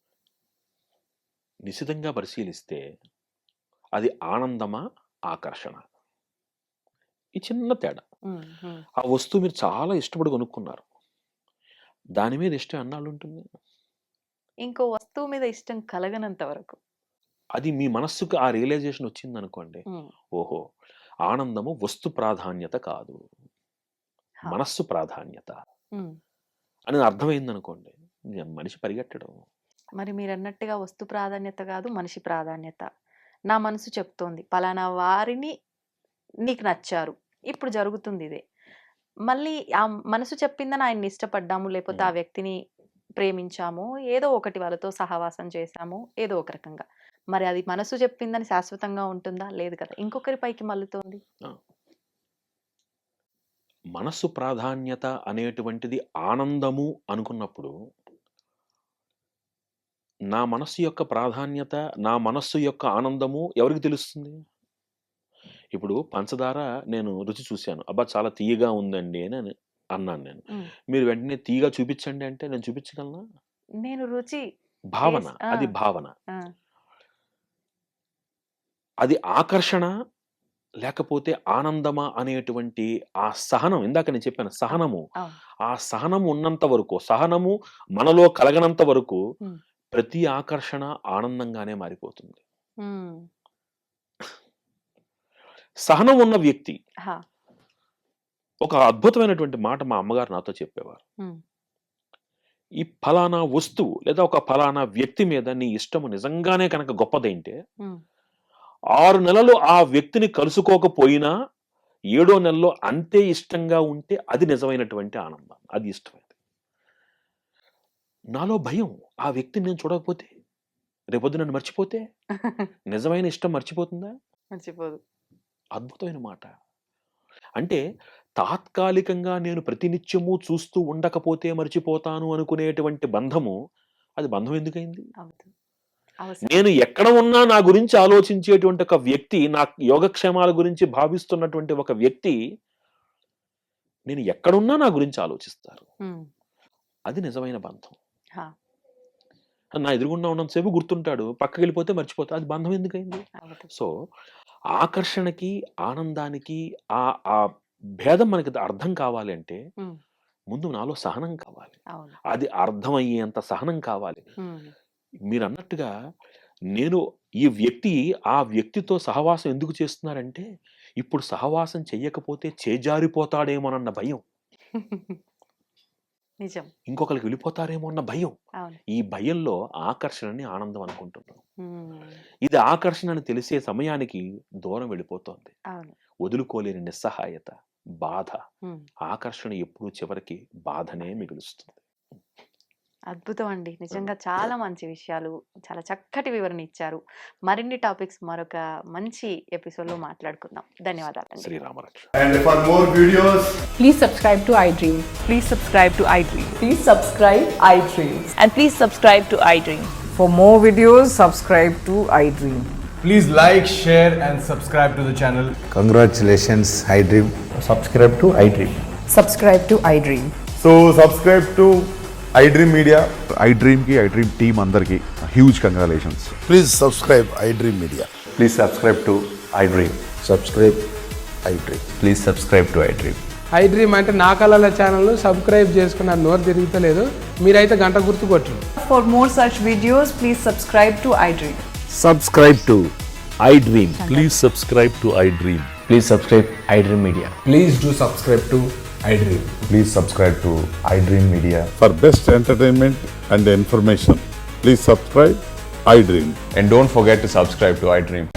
నిశితంగా పరిశీలిస్తే అది ఆనందమా? ఆకర్షణ? ఈ చిన్న తేడా. హ్మ్. హ్మ్. ఆ వస్తువు మీరు చాలా ఇష్టపడి కొనుక్కున్నారు. దాని మీద ఇష్టం ఎన్నాళ్ళుంటుంది? ఇంకో వస్తువు మీద ఇష్టం కలగనంత వరకు. అది మీ మనస్సుకు ఆ రియలైజేషన్ వచ్చిందనుకోండి. హ్మ్. ఓహో! ఆనందము వస్తు ప్రాధాన్యత కాదు. హా! మనస్సు ప్రాధాన్యత హ్మ్. అనేది అర్థమైందనుకోండి. మనిషి పరిగెట్టడు. మరి మీరన్నట్టుగా వస్తు ప్రాధాన్యత కాదు, మనిషి ప్రాధాన్యత. నా మనసు చెప్తోంది. పలానా వారిని నీకు నచ్చారు. ఇప్పుడు జరుగుతుందిదే. మళ్ళీ ఆ మనసు చెప్పిందని ఆయన్ని ఇష్టపడ్డాము, లేపోతే ఆ హ్మ్. వ్యక్తిని ప్రేమించాము. ఏదో ఒకటి వాళ్ళతో సహవాసం చేశాము. ఏదో ఒక రకంగా. మరి అది మనసు చెప్పిందని శాశ్వతంగా ఉంటుందా? లేదు కదా, ఇంకొకరి పైకి మల్లుతోంది. మనస్సు ప్రాధాన్యత అనేటువంటిది ఆనందము అనుకున్నప్పుడు, నా మనస్సు యొక్క ప్రాధాన్యత, నా మనస్సు యొక్క ఆనందము ఎవరికి తెలుస్తుంది? ఇప్పుడు పంచదార నేను రుచి చూశాను. అబ్బా! చాలా తియ్యగా ఉందండి అని అన్నాను నేను. మీరు వెంటనే తియ్యగా చూపించండి అంటే నేను చూపించగలనా? నేను రుచి భావన. టేస్ట్ అది భావన. ఆ! అది ఆకర్షణ లేకపోతే ఆనందమా అనేటువంటి ఆ సహనం, ఇందాక నేను చెప్పాను సహనము. అవును. ఆ సహనం ఉన్నంత వరకు, సహనము మనలో కలగనంత వరకు హ్మ్. ప్రతి ఆకర్షణ ఆనందంగానే మారిపోతుంది. హ్మ్. సహనం ఉన్న వ్యక్తి, హా! ఒక అద్భుతమైనటువంటి మాట మా అమ్మగారు నాతో చెప్పేవారు. హ్మ్. ఈ ఫలానా వస్తువు లేదా ఒక ఫలానా వ్యక్తి మీద నీ ఇష్టము నిజంగానే కనుక గొప్పదైంటే, హ్మ్. 6 నెలలు ఆ వ్యక్తిని కలుసుకోకపోయినా 7వ నెలలో అంతే ఇష్టంగా ఉంటే అది నిజమైనటువంటి ఆనందం. అది ఇష్టమైనది. నాలో భయం, ఆ వ్యక్తిని నేను చూడకపోతే, రేపొద్దున నన్ను మర్చిపోతే, నిజమైన ఇష్టం మర్చిపోతుందా? మర్చిపోదు. అద్భుతమైన మాట. అంటే తాత్కాలికంగా నేను ప్రతినిత్యము చూస్తూ ఉండకపోతే మర్చిపోతాను అనుకునేటువంటి బంధము, అది బంధం ఎందుకయింది? అవును. అవసరం. నేను ఎక్కడ ఉన్నా నా గురించి ఆలోచించేటువంటి ఒక వ్యక్తి, నా యోగక్షేమాల గురించి భావిస్తున్నటువంటి ఒక వ్యక్తి, నేను ఎక్కడున్నా నా గురించి ఆలోచిస్తారు. హ్మ్. అది నిజమైన బంధం. హా! నా ఎదురుగుండా ఉన్నంత సేపు గుర్తుంటాడు. పక్కకెళ్ళిపోతే మర్చిపోతా. అది బంధం ఎందుకయింది? అవును. సో, ఆకర్షణకి, ఆనందానికి ఆ ఆ భేదం మనకి అర్థం కావాలి అంటే, హ్మ్. ముందు నాలో సహనం కావాలి. అవును. అది అర్థమయ్యేంత సహనం కావాలి. హ్మ్. మీరన్నట్టుగా నేను ఈ వ్యక్తి, ఆ వ్యక్తితో సహవాసం ఎందుకు చేస్తున్నారంటే, ఇప్పుడు సహవాసం చెయ్యకపోతే చేజారిపోతాడేమోనన్న భయం. నిజం. ఇంకొకళ్ళకి వెళ్ళిపోతారేమో అన్న భయం. అవును. ఈ భయంలో ఆకర్షణని ఆనందం అనుకుంటున్నాం. హ్మ్. ఇది ఆకర్షణ అని తెలిసే సమయానికి దూరం వెళ్ళిపోతోంది. అవును. వదులుకోలేని నిస్సహాయత, బాధ. హ్మ్. ఆకర్షణ ఎప్పుడూ చివరికి బాధనే మిగులుస్తుంది. అద్భుతం అండి. నిజంగా చాలా మంచి విషయాలు, చాలా చక్కటి వివరణ ఇచ్చారు. మరిన్ని టాపిక్స్ మరొక మంచి ఎపిసోడ్‌లో మాట్లాడుకుందాం. ధన్యవాదాలండి. శ్రీరామరక్ష. And for more videos, Please subscribe to iDream. Please subscribe to iDream. Please subscribe iDream. And please subscribe to iDream. For more videos, subscribe to iDream. please like, share, and subscribe to the channel. Congratulations, iDream. subscribe to iDream. Subscribe to iDream. So subscribe to iDream Media. iDream ki iDream team అందరికి huge congratulations. Please subscribe iDream Media. Please subscribe to iDream. Subscribe iDream. Please subscribe to iDream. iDream అంటే నా కళల ఛానల్ను subscribe చేసుకున్న నోరు తిరుగుతలేదు, మీరైతే గంట గుర్తు కొట్టండి. For more such videos, please subscribe to iDream. Subscribe to iDream. Please subscribe to iDream. Please subscribe iDream Media. Please do subscribe to iDream. Please subscribe to iDream Media. For best entertainment and information, please subscribe iDream. And don't forget to subscribe to iDream.